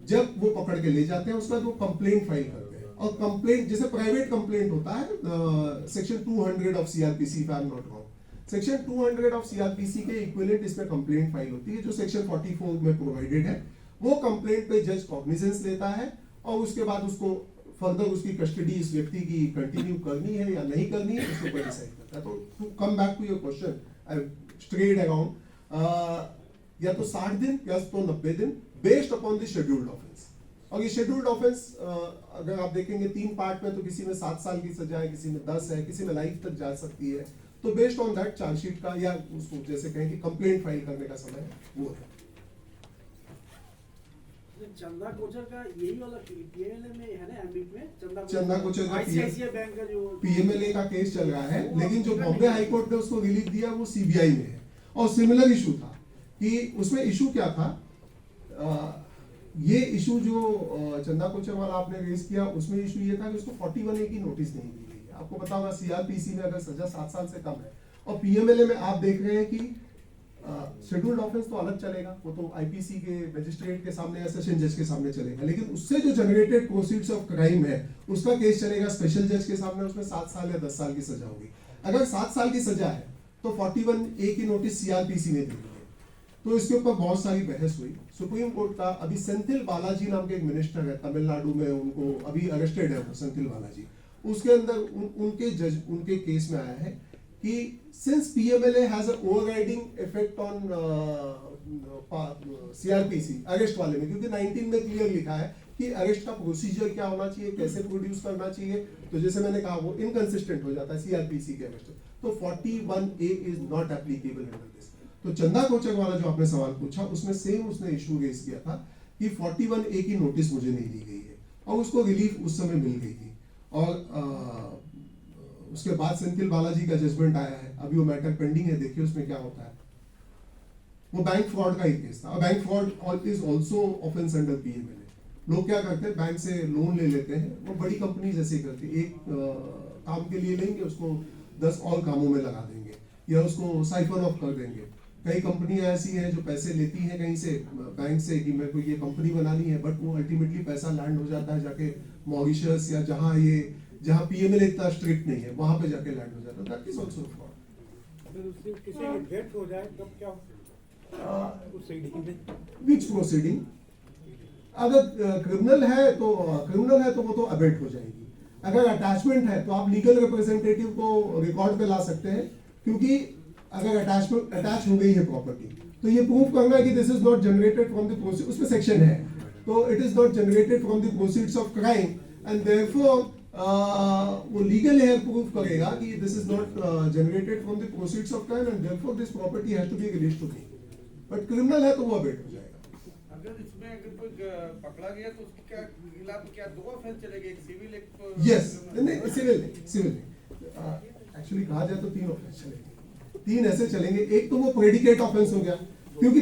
जब वो पकड़ के ले जाते हैं उसके बाद वो कंप्लेंट फाइल करते हैं, और कंप्लेंट जैसे प्राइवेट कंप्लेंट होता है section 200 of CRPC, if I am not wrong, section 200 of CRPC के इक्विवेलेंट इसमें कंप्लेंट फाइल होती है, जो सेक्शन 44 में प्रोवाइडेड है। वो कंप्लेंट पे जज कॉग्निजेंस लेता है और उसके बाद उसको फर्दर उसकी कस्टडी इस व्यक्ति की कंटिन्यू करनी है या नहीं करनी है, उसके ऊपर डिसाइड करता है। तो to come back to your question, I straight around या तो 60 दिन या तो 90 दिन based upon the scheduled offence. और ये शेड्यूल्ड ऑफेंस अगर आप देखेंगे 3 पार्ट में, तो किसी में 7 साल की सजा है, किसी में 10 है, किसी में लाइफ तक जा सकती है। तो बेस्ड ऑन दैट चार्जशीट का या उसको जैसे कहें कि कंप्लेंट फाइल करने का समय वो है। चंदा कोचर का यही वाला पीएमएलए में है ना, एमबीपी में चंदा कोचर का आईसीआईसीआई बैंक का जो पीएमएलए का केस चल रहा है, लेकिन जो बॉम्बे हाई कोर्ट ने उसको रिलीफ दिया वो सीबीआई में है। और सिमिलर इशू था कि उसमें इशू क्या था, ये इशू जो चंदा कोचर वाला आपने रेज किया, उसमें इशू ये था कि उसको 41A की नोटिस नहीं दी गई है। आपको पता होगा सीआरपीसी में अगर सजा 7 साल से कम है, और पीएमएलए में आप देख रहे हैं कि शेड्यूल्ड ऑफेंस तो अलग चलेगा, वो तो आईपीसी के मजिस्ट्रेट के सामने या सेशन जज के सामने चलेगा, लेकिन उससे जो जनरेटेड प्रोसीड्स ऑफ क्राइम है उसका केस चलेगा स्पेशल जज के सामने, उसमें 7 साल या 10 साल की सजा होगी। अगर 7 साल की सजा है तो 41A की नोटिस सीआरपीसी ने दी है। तो इसके ऊपर बहुत सारी बहस हुई। सुप्रीम कोर्ट का अभी सेंथिल बालाजी नाम के एक मिनिस्टर है तमिलनाडु में, उनको अभी अरेस्टेड है वो सेंथिल बालाजी। उसके अंदर उनके केस में आया है कि since PMLA has an overriding effect on CRPC arrest वाले में, क्योंकि 19 में क्लियर लिखा है कि अरेस्ट का प्रोसीजर क्या होना चाहिए, कैसे प्रोड्यूस करना चाहिए, तो जैसे मैंने कहा वो इनकंसिस्टेंट हो जाता है CRPC के अरेस्ट। तो 41A is not applicable under this. तो चंदा कोचर वाला जो आपने सवाल पूछा, उसमें सेम उसने इशू रेज किया था कि 41A की नोटिस मुझे नहीं दी गई है, और उसको रिलीफ उस समय मिल गई थी। और उसके बाद सेंथिल बालाजी का जजमेंट आया है, अभी वो मैटर पेंडिंग है, देखिए उसमें क्या होता है। वो बैंक फ्रॉड का ही केस था, और bank fraud is also offence under PMLA. लोग क्या करते हैं, बैंक से लोन ले लेते हैं, वो बड़ी कंपनी जैसे करती है, एक काम के लिए लेंगे, उसको 10 और कामों में लगा देंगे, या उसको साइफन ऑफ कर देंगे। कई कंपनियां ऐसी हैं जो पैसे लेती हैं कहीं से बैंक से कि मेरे को ये कंपनी बनानी है, बट वो अल्टीमेटली पैसा लैंड हो जाता है जाके मॉरिशस या जहां पीएमएलए इतना स्ट्रिक्ट नहीं है, वहां पे जाके लैंड हो जाता है। That is also fraud. अगर उससे किसी की डेथ हो जाए तब क्या विच प्रोसीडिंग? अगर क्रिमिनल है तो वो तो अबेट हो जाएगी। अगर अटैचमेंट है तो आप लीगल रिप्रेजेंटेटिव को रिकॉर्ड पे ला सकते हैं, क्योंकि अगर अटैच हो गई है प्रॉपर्टी, तो ये प्रूव करना है कि this is not generated from the proceed, उसमें सेक्शन है, तो it is not generated from the proceeds of crime, and therefore वो लीगल है प्रूव करेगा कि this is not generated from the proceeds of crime, and therefore this property has to be released to me. But criminal है तो वो abate हो जाएगा। अगर इसमें अगर कोई पकड़ा गया तो उसके क्या खिलाफ क्या 2 ऑफेंस चलेंगे, एक सिविल एक यस, नहीं सिविल एक्चुअली कहा जाए तो 3 ऑफेंस चलेंगे, 3 ऐसे चलेंगे। एक तो वो प्रेडिकेट ऑफेंस हो गया, क्योंकि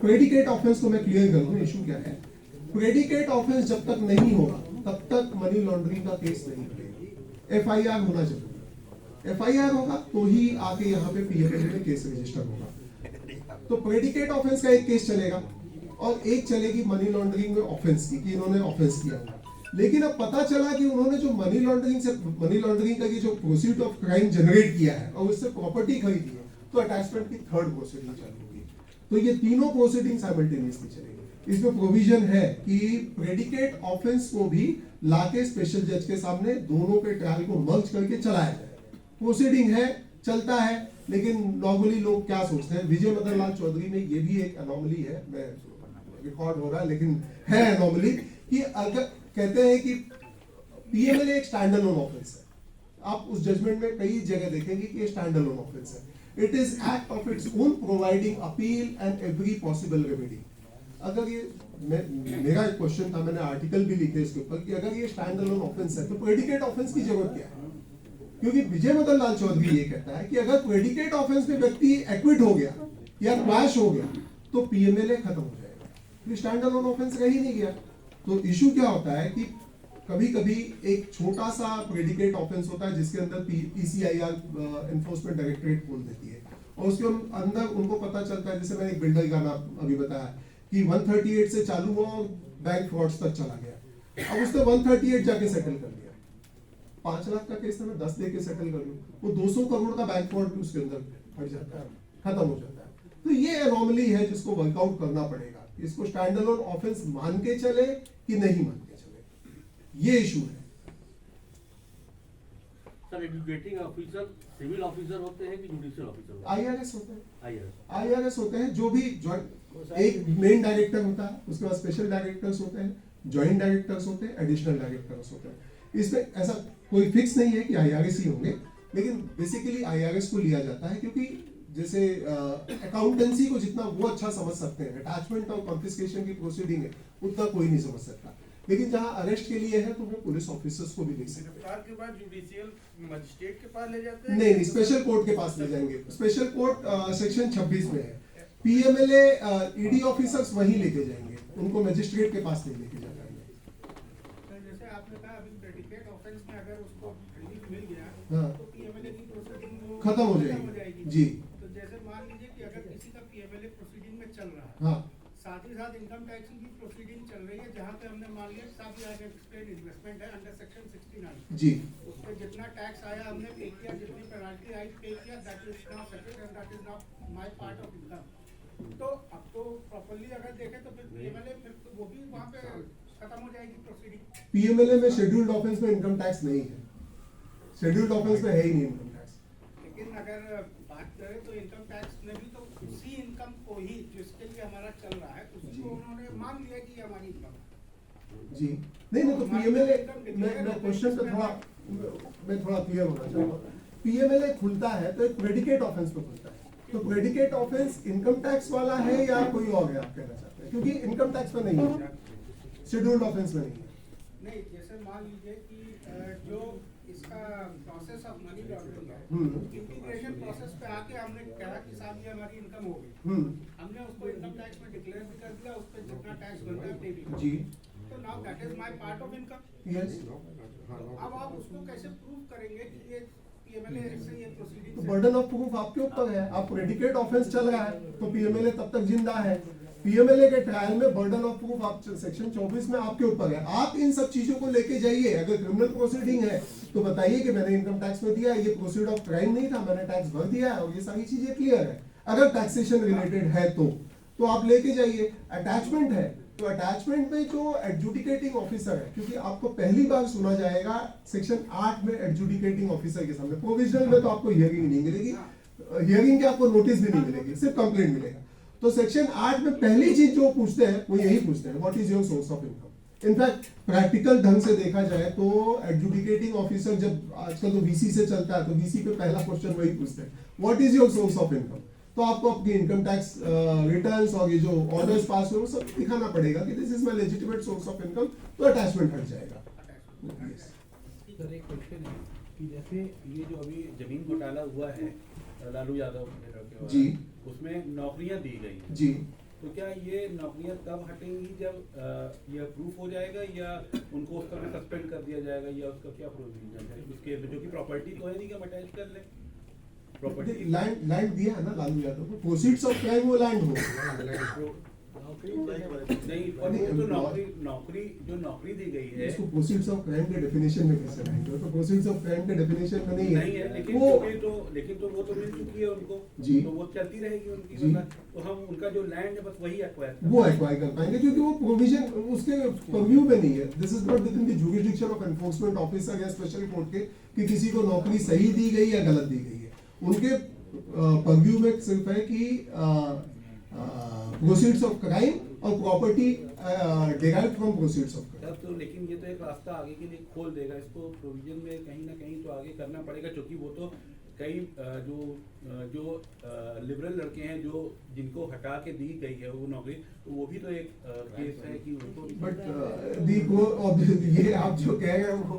प्रेडिकेट ऑफेंस को मैं क्लियर कर दूं, इशू क्या है। प्रेडिकेट ऑफेंस जब तक नहीं होगा तब तक मनी लॉन्ड्रिंग का केस नहीं बनेगा। एफआईआर होना जरूरी है, एफआईआर होगा तो ही आके यहाँ पे पीएमएलए में केस रजिस्टर होगा। तो प्रेडिकेट ऑफेंस का एक केस चलेगा, और एक चलेगी मनी लॉन्ड्रिंग में ऑफेंस की, कि इन्होंने ऑफेंस किया होगा। लेकिन अब पता चला कि उन्होंने जो मनी लॉन्ड्रिंग का ये जो प्रोसीड ऑफ क्राइम जनरेट किया है और उससे प्रॉपर्टी खरीदी है, तो अटैचमेंट की 3rd प्रोसीडिंग चालू होगी। तो ये तीनों प्रोसीडिंग साइमल्टेनियसली चलेगी। इसमें प्रोविजन है कि प्रेडिकेट ऑफेंस को भी लाके स्पेशल जज के सामने दोनों के ट्रायल को मर्ज करके चलाया जाए। प्रोसीडिंग है, चलता है, लेकिन नॉर्मली लोग क्या सोचते हैं, विजय मदन लाल चौधरी में ये भी एक एनोमली है, मैं रिकॉर्ड हो रहा है लेकिन है एनोमली, कि अगर कहते हैं कि पीएमएलए एक स्टैंड अलोन ऑफेंस है। आप उस जजमेंट में कई जगह देखेंगे कि ये स्टैंड अलोन ऑफेंस है। It is act of its own providing appeal and every possible remedy. अगर ये मेरा एक क्वेश्चन था, मैंने आर्टिकल भी लिखे इसके ऊपर, कि अगर ये स्टैंड अलोन ऑफेंस है तो प्रेडिकेट ऑफेंस की जरूरत क्या है? क्योंकि विजय मदन लाल चौधरी ये कहता है कि अगर प्रेडिकेट ऑफेंस में व्यक्ति एक्विट हो गया या क्रैश हो गया तो पीएमएलए खत्म हो जाएगा, तो स्टैंड अलोन ऑफेंस रह ही नहीं गया। तो इशू क्या होता है कि कभी कभी एक छोटा सा प्रेडिकेट ऑफेंस होता है जिसके अंदर पीसीआईआर एनफोर्समेंट डायरेक्टरेट खोल देती है, और उसके अंदर उनको पता चलता है, जैसे मैंने एक बिल्डर का नाम अभी बताया कि 138 से चालू हुआ और बैंक फ्रॉड्स तक चला गया। अब उसने 138 जाके सेटल कर लिया, 5 लाख का केस था, मैं 10 दे के सेटल कर लूं, वो 200 करोड़ का बैंक फ्रॉड भी उसके अंदर फट जाता है, खत्म हो जाता है। तो ये एनोमली है जिसको वर्कआउट करना पड़ेगा, इसको स्टैंड अलोन ऑफेंस मान के चले कि नहीं मान के चले, ये इशू है। Sir adjudicating officer civil officer होते हैं कि जुडिशियल ऑफिसर होते आईआरएस होते हैं, हैं? आईआरएस। आईआरएस होते हैं जो भी एक मेन डायरेक्टर होता है, उसके बाद स्पेशल डायरेक्टर्स होते हैं, जॉइंट डायरेक्टर्स होते हैं, एडिशनल डायरेक्टर्स होते हैं। इसमें ऐसा कोई फिक्स नहीं है कि आईआरएस ही होंगे, लेकिन बेसिकली आईआरएस को लिया जाता है क्योंकि जैसे अकाउंटेंसी को जितना वो अच्छा समझ सकते हैं, अटैचमेंट और कॉन्फिस्केशन की प्रोसीडिंग है उतना कोई नहीं समझ सकता। लेकिन जहां अरेस्ट के लिए है तो वो पुलिस ऑफिसर्स को भी देख सकते हैं। गिरफ्तार के बाद जुडिशियल मजिस्ट्रेट के पास ले जाते हैं? नहीं, स्पेशल कोर्ट के पास ले जाएंगे। स्पेशल कोर्ट सेक्शन 26 में है। पीएमएलए ईडी ऑफिसर्स वहीं लेके जाएंगे, उनको मजिस्ट्रेट के पास नहीं लेके जाना है। जैसे आपने कहा अभी प्रेडिकेट ऑफेंस में अगर उसको रिलीफ मिल गया हाँ। तो पीएमएलए की प्रोसीडिंग खत्म हो जाएगी। जी तो जैसे मान लीजिए कि अगर किसी का पीएमएलए प्रोसीडिंग में चल रहा है, हाँ साथ ही साथ इनकम टैक्स की प्रोसीडिंग चल रही है जहाँ पे हमने मान लिया साथ ही आगे एक्सप्लेन इन्वेस्टमेंट है अंडर सेक्शन 69, जी उस पर जितना टैक्स आया हमने पे किया, जितनी पेनाल्टी आई पे किया, that is now settled and that is now my part of income. तो अब तो प्रॉपर्ली अगर देखें तो फिर पीएमएलए फिर तो वो भी वहाँ पे खत्म हो जाएगी प्रोसीडिंग। पीएमएलए में शेड्यूल्ड ऑफेंस में इनकम टैक्स नहीं है, शेड्यूल्ड ऑफेंस में है ही नहीं इनकम टैक्स। लेकिन अगर बात करें तो इनकम टैक्स में भी तो उसी इनकम को ही जिसके लिए हमारा चल रहा है उसी को उन्होंने मान लिया कि ये हमारी इनकम है। जी नहीं तो पीएमएलए मैं क्वेश्चन पे थोड़ा मैं थोड़ा क्लियर होना चाहूंगा। पीएमएलए खुलता है तो एक प्रेडिकेट ऑफेंस पे खुलता है, तो प्रेडिकेट ऑफेंस इनकम टैक्स वाला है या कोई और है आप कहना चाहते हैं? क्योंकि इनकम टैक्स पे नहीं है, शेड्यूल्ड ऑफेंस में नहीं है। नहीं, जैसे मान लीजिए कि जो इसका प्रोसेस ऑफ मनी लॉन्ड्रिंग है, इंटीग्रेशन प्रोसेस पे आके हमने कहा कि साहब ये हमारी इनकम हो गई, हमने उसको इनकम टैक्स में डिक्लेयर भी कर दिया, उस पर जितना टैक्स बनता है पे भी कर जी दिया। तो now that is my part of income. Yes, अब आप उसको कैसे प्रूव करेंगे कि ये पीएमएलए से ये प्रोसीडिंग तो बर्डन ऑफ प्रूफ आपके ऊपर है। आप प्रेडिकेट ऑफेंस चल रहा है तो पीएमएलए तब तक जिंदा है। पीएमएलए के ट्रायल में बर्डन ऑफ प्रूफ आप सेक्शन 24 में आपके ऊपर है। आप इन सब चीजों को लेके जाइए। अगर क्रिमिनल प्रोसीडिंग है तो बताइए कि मैंने इनकम टैक्स में दिया, ये प्रोसीड ऑफ क्राइम नहीं था, मैंने टैक्स भर दिया है और ये सारी चीजें क्लियर है। अगर टैक्सेशन रिलेटेड है तो आप लेके जाइए। अटैचमेंट है तो अटैचमेंट में जो एडजुडिकेटिंग ऑफिसर है, क्योंकि आपको पहली बार सुना जाएगा सेक्शन 8 में एडजुडिकेटिंग ऑफिसर के सामने। प्रोविजनल में तो आपको हियरिंग नहीं मिलेगी, हियरिंग के आपको नोटिस भी नहीं मिलेगी, सिर्फ कंप्लेंट मिलेगा। तो सेक्शन 8 में पहली चीज जो पूछते हैं वो यही पूछते हैं, what is your source of income. In fact practical ढंग से देखा जाए तो एडजुडिकेटिंग ऑफिसर जब आजकल तो वीसी से चलता है तो वीसी पे पहला क्वेश्चन वही पूछते हैं, what is your source of income. तो आपको अपनी इनकम टैक्स रिटर्न्स और ये जो ऑर्डर्स पास हुए वो सब दिखाना पड़ेगा कि this is my legitimate source of income, तो अटैचमेंट हट जाएगा। Yes. सर एक क्वेश्चन है कि जैसे ये जो अभी जमीन घोटाला हुआ है लालू यादव के द्वारा, जी। उसमें नौकरियां दी गई हैं। जी तो क्या ये नौकरियां तब हटेंगी जब यह प्रूफ हो जाएगा या उनको उसका भी सस्पेंड कर दिया जाएगा या उसका क्या प्रोविजन है उसके, जो कि प्रॉपर्टी तो है नहीं कि हम अटैच कर लें प्रॉपर्टी। लैंड दिया है ना लालू यादव को, प्रोसीड्स ऑफ क्राइम वो लैंड हो। नहीं, और वो तो नौकरी जो नौकरी दी गई है इसको प्रोसीड्स ऑफ क्राइम के डेफिनेशन में कैसे लाएंगे? तो प्रोसीड्स ऑफ क्राइम के डेफिनेशन में नहीं नहीं है, है लेकिन वो। वो तो मिल चुकी है उनको जी। तो वो चलती रहेगी उनकी जी। तो हम उनका जो लैंड है बस वही एक्वायर वो एक्वायर कर पाएंगे क्योंकि वो प्रोविजन उसके परव्यू में नहीं है। This is not with in the jurisdiction of enforcement officer या स्पेशल कोर्ट के कि किसी को नौकरी सही दी गई या गलत दी गई है। उनके परव्यू में सिर्फ है कि प्रोसीड्स ऑफ क्राइम और property derived from proceeds of crime. तब तो लेकिन ये तो एक रास्ता आगे के लिए खोल देगा, इसको प्रोविजन में कहीं ना कहीं तो आगे करना पड़ेगा, क्योंकि वो तो कई जो लिबरल लड़के हैं जो जिनको हटा के दी गई है वो नौकरी, तो वो भी तो एक केस है कि उनको। बट ये आप जो कह रहे हैं वो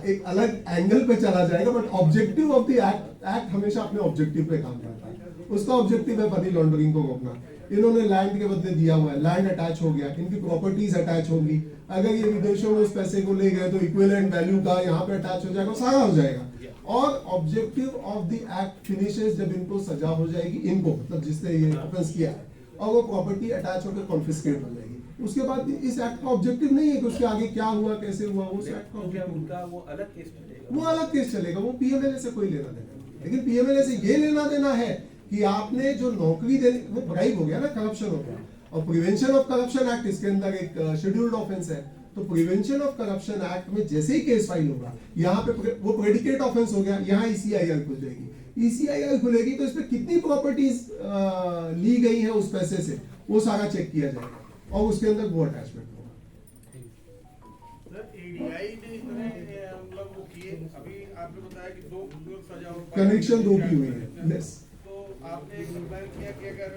एक अलग एंगल पे चला जाएगा। But objective of the act हमेशा अपने ऑब्जेक्टिव पे काम करता है। उसका ऑब्जेक्टिव है मनी लॉन्ड्रिंग को रोकना। इन्होंने लैंड के बदले दिया हुआ है, लैंड अटैच हो गया, इनकी प्रॉपर्टीज अटैच होगी। अगर ये विदेशों में उस पैसे को ले गए तो इक्विवेलेंट वैल्यू का यहाँ पे अटैच हो जाएगा, सारा हो जाएगा। और objective of the act finishes जब इनको सजा हो जाएगी, इनको मतलब जिसने ये ऑफेंस किया है, और वो प्रॉपर्टी अटैच होकर कॉन्फिस्केट हो जाएगी। उसके बाद इस एक्ट का ऑब्जेक्टिव नहीं है कि उसके आगे क्या हुआ कैसे हुआ, वो एक्ट का ऑब्जेक्टिव उनका वो अलग केस चलेगा, वो अलग केस चलेगा, वो पीएमएलए से कोई लेना देना नहीं। लेकिन पीएमएलए से ये लेना देना है कि आपने जो नौकरी देने, वो ब्राइब हो गया ना, करप्शन हो गया। और प्रिवेंशन ऑफ करप्शन एक्ट इसके अंदर एक शेड्यूल्ड ऑफेंस है। तो प्रिवेंशन ऑफ करप्शन एक्ट में जैसे ही केस फाइल होगा, यहाँ पे वो प्रेडिकेट ऑफेंस हो गया, यहाँ ECIR खुल जाएगी। ECIR खुलेगी तो इसमें कितनी प्रॉपर्टीज ली गई है उस पैसे से, वो सारा चेक किया जाएगा और उसके अंदर वो अटैचमेंट होगा। सर ADI ने इतने मतलब वो किए, अभी आपने बताया कि 2 लोग सजा हो, कन्विक्शन 2 की हुई है। Yes. तो आपने एक प्लान किया कि अगर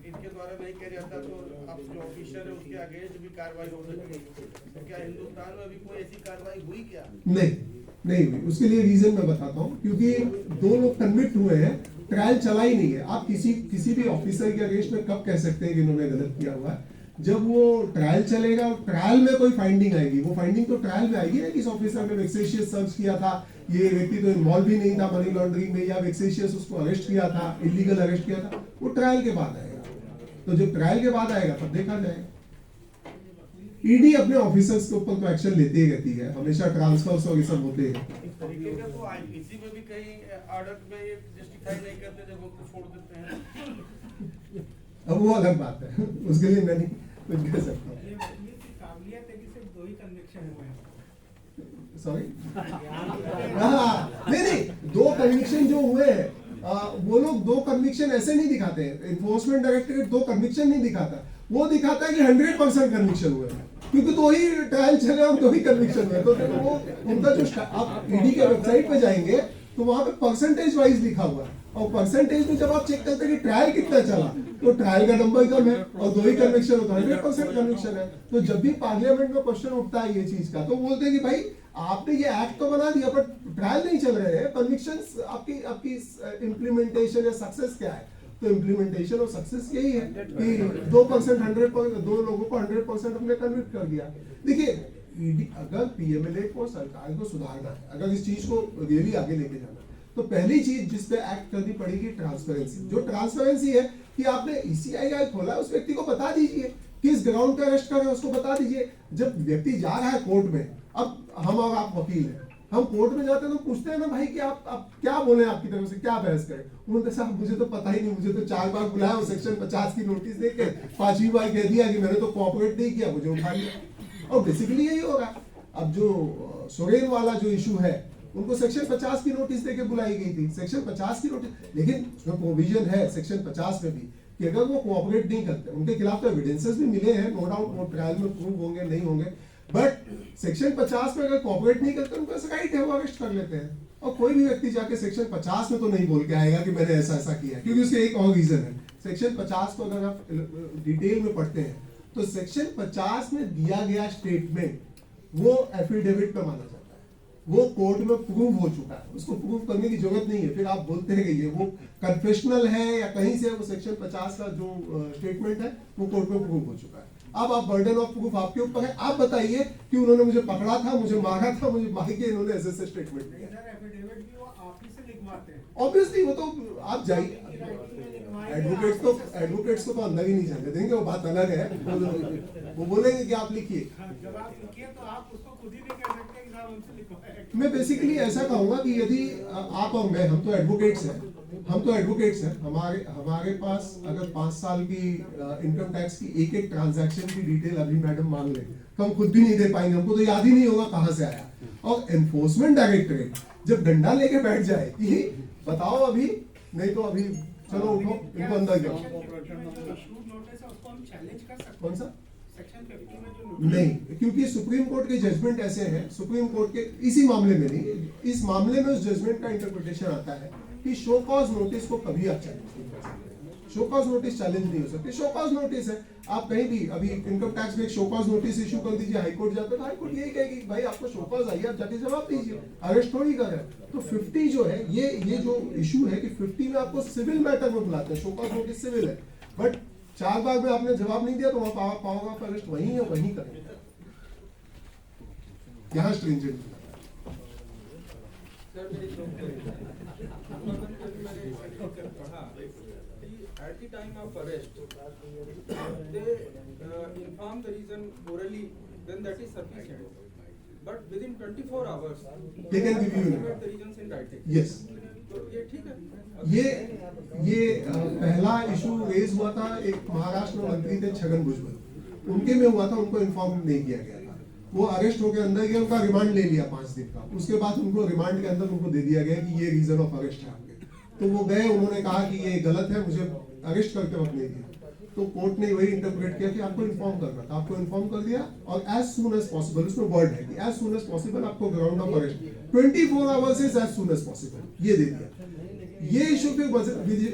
इनके द्वारा नहीं किया जाता तो आप जो ऑफिसर है उसके अगेंस्ट भी कार्रवाई हो सकती है। तो क्या हिंदुस्तान में अभी कोई ऐसी कार्रवाई हुई क्या? नहीं हुई। उसके लिए रीजन मैं बताता हूँ, क्योंकि 2 लोग कन्विक्ट हुए हैं, ट्रायल चला ही नहीं है। आप किसी भी ऑफिसर के अगेंस्ट में कब कह सकते हैं कि इन्होंने गलत किया हुआ है? जब वो ट्रायल चलेगा, ट्रायल में कोई फाइंडिंग आएगी, वो फाइंडिंग तो ट्रायल में आएगी ना कि इस ऑफिसर ने वेक्सेशियस सर्च किया था, ये व्यक्ति तो इन्वॉल्व भी नहीं था मनी लॉन्ड्रिंग में, या वेक्सेशियस उसको अरेस्ट किया था, इलीगल अरेस्ट किया था, वो ट्रायल के बाद आएगा। तो जब ट्रायल के बाद आएगा तब देखा जाएगा। ईडी अपने ऑफिसर्स के ऊपर तो एक्शन लेती ही रहती है, हमेशा ट्रांसफर्स और ये सब होते हैं। इस तरीके का तो IPC में भी कहीं ऑर्डर में ये जस्टिफाई नहीं करते जब उनको छोड़ देते हैं। अब वो अलग बात है, उसके लिए मैं नहीं कुछ कह सकता। ये काबिलियत है कि सिर्फ 2 ही कन्विक्शन हुए हैं। सॉरी नहीं 2 कन्विक्शन जो हुए हैं, वो लोग 2 कन्विक्शन ऐसे नहीं दिखाते हैं। इन्फोर्समेंट डायरेक्टरेट 2 कन्विक्शन नहीं दिखाता, वो दिखाता है कि 100% कन्विक्शन हुए हैं, क्योंकि 2 ही ट्रायल चले और 2 ही कन्विक्शन हुए। तो वो उनका जो आप ईडी के वेबसाइट पे जाएंगे तो वहां पे परसेंटेज वाइज लिखा हुआ है, और परसेंटेज में जब आप चेक करते हैं कि ट्रायल कितना चला, तो ट्रायल का नंबर कम है और 2 ही कन्विक्शन होता है, 100% कन्विक्शन है। तो जब भी पार्लियामेंट में क्वेश्चन उठता है ये चीज का, तो बोलते हैं कि भाई आपने ये एक्ट तो बना दिया पर ट्रायल नहीं चल रहे हैं, कन्विक्शंस आपकी इम्प्लीमेंटेशन या सक्सेस क्या है? तो इम्प्लीमेंटेशन और सक्सेस यही है कि 2% 100% 2 लोगों को 100% हमने कन्विक्ट कर दिया। देखिए अगर PMLA को सरकार को सुधारना है, अगर इस चीज को रियली आगे लेके जाना, तो पहली चीज जिस पे एक्ट करनी पड़ेगी ट्रांसपेरेंसी। जो ट्रांसपेरेंसी है कि आपने ECIR खोला, उस व्यक्ति को बता दीजिए किस ग्राउंड पे अरेस्ट कर रहे हैं, उसको बता दीजिए। जब व्यक्ति जा रहा है कोर्ट में, अब हम और आप वकील हैं, हम कोर्ट में जाते हैं तो पूछते हैं ना भाई कि आप क्या बोले, आपकी तरफ से क्या बहस करें? उन्होंने साहब मुझे तो पता ही नहीं, मुझे तो 4 बार बुलाया और सेक्शन 50 की नोटिस देके 5वीं बार कह दिया कि मैंने तो कोऑपरेट नहीं किया, मुझे उठा लिया। और बेसिकली यही होगा। अब जो सोरेन वाला जो इशू है, उनको सेक्शन 50 की नोटिस देके बुलाई गई थी, सेक्शन 50 की नोटिस, लेकिन उसमें प्रोविजन है सेक्शन 50 में भी कि अगर वो कोऑपरेट नहीं करते, उनके खिलाफ तो एविडेंसेस भी मिले हैं, नो डाउट, वो ट्रायल में प्रूव होंगे नहीं होंगे, बट सेक्शन 50 में अगर कोऑपरेट नहीं करते, उनको ऐसा राइट है, वो अरेस्ट कर लेते हैं। और कोई भी व्यक्ति जाके सेक्शन 50 में तो नहीं बोल के आएगा कि मैंने ऐसा ऐसा किया, क्योंकि उसके एक और रीजन है। सेक्शन 50 को अगर आप डिटेल में पढ़ते हैं तो सेक्शन 50 में दिया गया स्टेटमेंट वो एफिडेविट पे माना जाता है, वो कोर्ट में प्रूव हो चुका है, उसको प्रूव करने की जरूरत नहीं है। फिर आप बोलते हैं कि ये वो कन्फेशनल है या कहीं से, वो सेक्शन 50 का जो स्टेटमेंट है वो कोर्ट में प्रूव हो चुका है। अब आप बर्डन ऑफ प्रूफ आपके ऊपर है, आप बताइए कि उन्होंने मुझे पकड़ा था, मुझे मारा था, मुझे मार के इन्होंने ऐसे ऐसे स्टेटमेंट दिया। एफिडेविट भी वो आप ही से लिखवाते हैं। ऑब्वियसली वो तो आप जाइए, एडवोकेट्स को तो अंदर ही नहीं जाने देंगे, वो बात अलग है। वो बोलेंगे कि आप लिखिए। जब आप लिखिए तो आप उसको खुद ही नहीं कह सकते कि साहब हमसे लिखवाए। मैं बेसिकली ऐसा कहूंगा कि यदि आप और मैं, हम तो एडवोकेट्स हैं, हमारे पास अगर 5 साल की इनकम टैक्स की एक ट्रांजैक्शन की डिटेल अभी मैडम मांग ले तो हम खुद भी नहीं दे पाएंगे, हमको तो याद ही नहीं होगा कहां से आया। और एनफोर्समेंट डायरेक्टरेट जब डंडा लेके बैठ जाए कि बताओ अभी, नहीं तो अभी चलो उठो, इनको अंदर जाओ। कौन सा? सेक्शन 50 में जो नहीं, क्योंकि सुप्रीम कोर्ट के जजमेंट ऐसे हैं, सुप्रीम कोर्ट के इसी मामले में नहीं, इस मामले में उस जजमेंट का इंटरप्रिटेशन आता है कि शो कॉज नोटिस को कभी आप चैलेंज नहीं कर सकते। शो कॉज नोटिस चैलेंज नहीं हो सकती। शो कॉज नोटिस है, आप कहीं भी अभी इनकम टैक्स में एक शो कॉज नोटिस इशू कर दीजिए, हाईकोर्ट जाते तो हाईकोर्ट यही कहेगी भाई आपको शो कॉज आई, आप जाके जवाब दीजिए, अरेस्ट थोड़ी कर रहे हैं। तो 50 जो है, ये जो इशू है कि 50 में आपको सिविल मैटर में बुलाते हैं, शो कॉज नोटिस सिविल है, बट 4 बार में आपने जवाब नहीं दिया तो वहां पाओगा आप अरेस्ट वहीं है, वहीं करेंगे। यहाँ stringent at the time of arrest, they inform the reason orally, then that is sufficient. But within 24 hours, they can give you the reasons in writing. yes। तो ये ठीक है। ये पहला इशू रेज हुआ था, एक महाराष्ट्र में मंत्री थे छगन भुजबल, उनके में हुआ था, उनको इन्फॉर्म नहीं किया गया था। वो अरेस्ट होकर अंदर गए, उनका रिमांड ले लिया 5 दिन का। उसके बाद उनको रिमांड के अंदर उनको दे दिया गया कि ये रीजन ऑफ अरेस्ट है आपके। तो वो गए, उन्होंने कहा कि ये गलत है, मुझे अरेस्ट करके वक्त नहीं दिया। तो कोर्ट ने वही इंटरप्रेट किया कि आपको इन्फॉर्म करना था, आपको इन्फॉर्म कर दिया, और एज सून एज पॉसिबल, उसमें वर्ड है कि एज सून एज पॉसिबल आपको ground of arrest 24 hours is as soon as possible, ये दे दिया। ये इशू फिर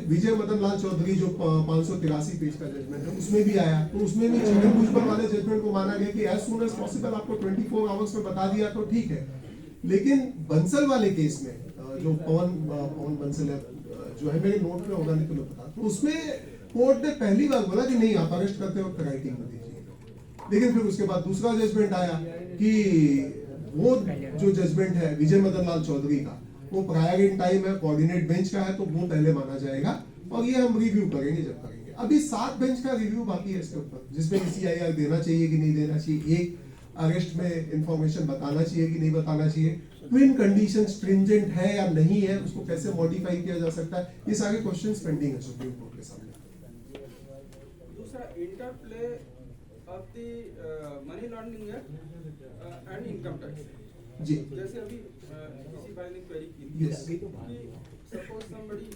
विजय मदन लाल चौधरी जो 583 पेज का जजमेंट है उसमें भी आया। तो उसमें भी छगन भुजबल वाले जजमेंट को माना गया कि एज सून एज पॉसिबल आपको 24 आवर्स में बता दिया तो ठीक है। लेकिन बंसल वाले केस में जो पवन बंसल है, जो है मेरे नोट में होगा नहीं तो मैं बता, तो उसमें कोर्ट ने पहली बार बोला कि नहीं, आप अरेस्ट करते वक्त राइटिंग में दीजिए। लेकिन फिर उसके बाद दूसरा जजमेंट आया कि वो जो जजमेंट है विजय मदन लाल चौधरी का, वो प्रायर इन टाइम है, कोऑर्डिनेट बेंच का है, तो वो पहले माना जाएगा और ये हम रिव्यू करेंगे जब करेंगे। अभी 7 बेंच का रिव्यू बाकी है इसके ऊपर, जिसमें CIR देना चाहिए कि नहीं देना चाहिए, एक अरेस्ट में इंफॉर्मेशन बताना चाहिए कि नहीं बताना चाहिए, ट्विन कंडीशन स्ट्रिंजेंट है या नहीं है, उसको कैसे मॉडिफाई किया जा सकता है, ये सारे क्वेश्चंस पेंडिंग है सुप्रीम कोर्ट के सामने। दूसरा interplay of the money laundering act and income tax. जी, जैसे अभी किसी भाई ने क्वेरी की थी Yes. कि सपोज समबडी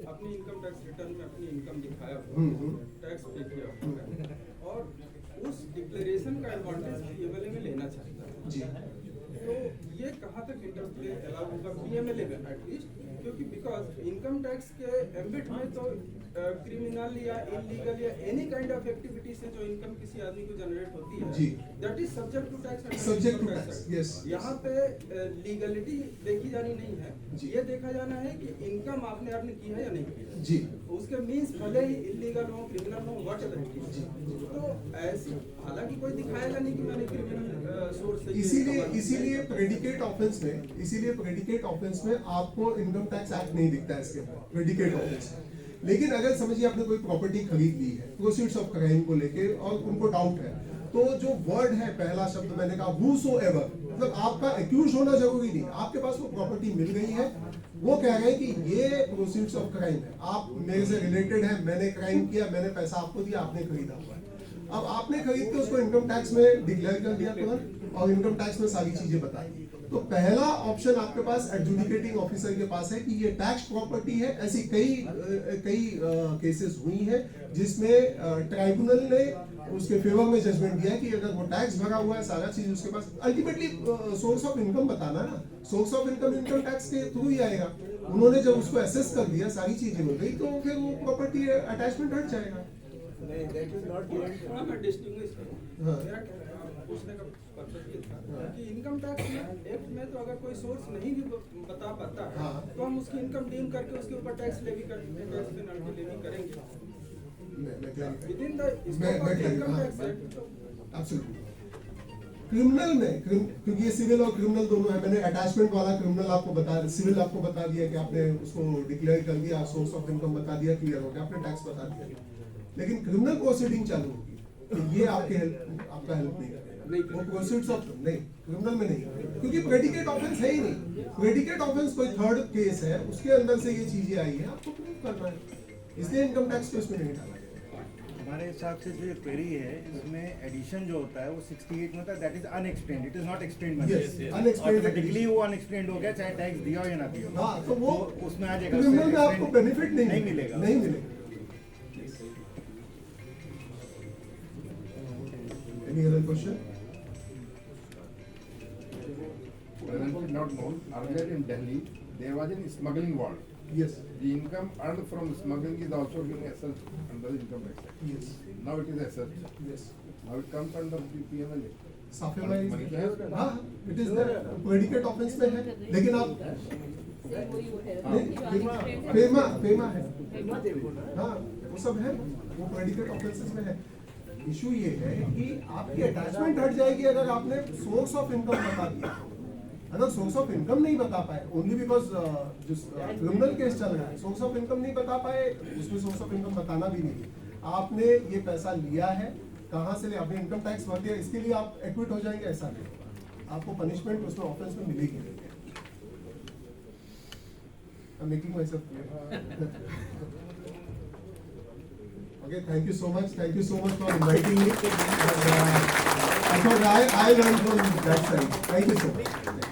अपनी इनकम टैक्स रिटर्न में अपनी इनकम दिखाया टैक्स पे किया हुआ और उस डिक्लेरेशन का एडवांटेज PMLA में लेना चाहता है, जी, तो ये कहाँ तक इंटरप्ले अलाउ होगा PMLA में एटलीस्ट, क्योंकि बिकॉज इनकम टैक्स के एम्बिट में तो क्रिमिनल या इलीगल या एनी काइंड ऑफ एक्टिविटी से जो इनकम किसी आदमी को जनरेट होती है जी, that is subject to tax, Subject to tax, yes. यहाँ पे लीगलिटी देखी जानी नहीं है, जी। ये देखा जाना है कि इनकम आपने अर्न की है या नहीं की है। जी, उसके मीन्स भले ही इलीगल हो, क्रिमिनल हो, व्हाट एवर। तो ऐसी हालांकि कोई दिखाएगा नहीं कि मैंने क्रिमिनल सोर्स से इसीलिए प्रेडिकेट ऑफेंस में आपको इनकम टैक्स एक्ट नहीं दिखता है इसके अंदर, प्रेडिकेट ऑफेंस। लेकिन अगर समझिए आपने कोई प्रॉपर्टी खरीद ली है प्रोसीड्स ऑफ क्राइम को लेके और उनको डाउट है, तो जो वर्ड है, पहला शब्द मैंने कहा whosoever, मतलब आपका एक्यूज होना जरूरी नहीं, आपके पास वो प्रॉपर्टी मिल गई है, वो कह रहे हैं कि ये प्रोसीड्स ऑफ क्राइम है, आप मेरे से रिलेटेड है, मैंने क्राइम किया, मैंने पैसा आपको दिया, आपने खरीदा हुआ है। अब आपने खरीद के उसको इनकम टैक्स में डिक्लेयर कर दिया तुरंत, और इनकम टैक्स में सारी चीजें बताई। तो पहला ऑप्शन आपके पास एडजुडिकेटिंग ऑफिसर के पास है कि ये टैक्स प्रॉपर्टी है। ऐसी कई केसेस हुई हैं जिसमें ट्राइब्यूनल ने उसके फेवर में जजमेंट दिया कि अगर वो टैक्स भरा हुआ है, सारा चीज उसके पास, अल्टीमेटली सोर्स ऑफ इनकम बताना ना, सोर्स ऑफ इनकम टैक्स के थ्रू ही आएगा। उन्होंने जब उसको एसेस कर दिया, सारी चीजें हो गई, तो फिर वो प्रॉपर्टी अटैचमेंट हट जाएगा। हाँ, मैं डिस्टिंग्विश करूँ, हाँ। मेरा पूछने का पर्पस ये था कि इनकम टैक्स में एक्ट में तो अगर कोई सोर्स नहीं भी बता पाता है, हाँ। तो हम उसकी इनकम डीम करके उसके ऊपर टैक्स लेवी करके टैक्स पेनल्टी लेवी करेंगे मैं clarify- विद इन द मैं scope of income clarify- tax act. तो Absolutely. क्रिमिनल में क्योंकि ये सिविल और क्रिमिनल दोनों है, मैंने अटैचमेंट वाला क्रिमिनल आपको बता, सिविल आपको बता दिया कि आपने उसको डिक्लेयर कर दिया, सोर्स ऑफ इनकम बता दिया, क्लियर हो गया, आपने टैक्स बता दिया। लेकिन क्रिमिनल प्रोसीडिंग चालू होगी तो ये आपका हेल्प नहीं करेगा, वो प्रोसीड्स ऑफ नहीं, क्रिमिनल में नहीं, क्योंकि प्रेडिकेट ऑफेंस है ही नहीं। प्रेडिकेट ऑफेंस कोई थर्ड केस है, उसके अंदर से ये चीजें आई है, आपको प्रूव करना है, इसलिए इनकम टैक्स को इसमें नहीं डाला गया। हमारे हिसाब से जो क्वेरी है इसमें एडिशन जो होता है वो 68 में होता है, that is unexplained, it is not explained money. Yes, unexplained automatically वो अनएक्सप्लेन्ड हो गया, चाहे टैक्स दिया हो या ना दिया हो। हाँ, तो वो उसमें आ जाएगा, क्रिमिनल में आपको बेनिफिट नहीं मिलेगा। नहीं मिलेगा। Any other question? Presently not known. Earlier in Delhi, there was a smuggling war. Yes, The income earned from smuggling is also being assessed under the income tax. yes, Now it is assessed. yes. Now it comes under the PMLA. साफे Money to have. हाँ, it is there, predicate offence में है, लेकिन आप FEMA है, हाँ, वो सब है, वो प्रेडिकेट ऑफेंसेस में है। इशू ये है कि आपकी अटैचमेंट हट जाएगी अगर आपने सोर्स ऑफ इनकम बता दिया। अगर सोर्स ऑफ इनकम नहीं बता पाए, ओनली बिकॉज जो क्रिमिनल केस चल रहा है, सोर्स ऑफ इनकम नहीं बता पाए, उसमें सोर्स ऑफ इनकम बताना भी नहीं। आपने ये पैसा लिया है, कहाँ से लिया, आपने इनकम टैक्स भर दिया, इसके लिए आप एक्विट हो जाएंगे, ऐसा नहीं होगा। आपको पनिशमेंट उसमें ऑफेंस में मिलेगी नहीं। I'm making myself clear. Okay, thank you so much. Thank you so much for inviting me. And, I thought I learned from that side. Thank you so much.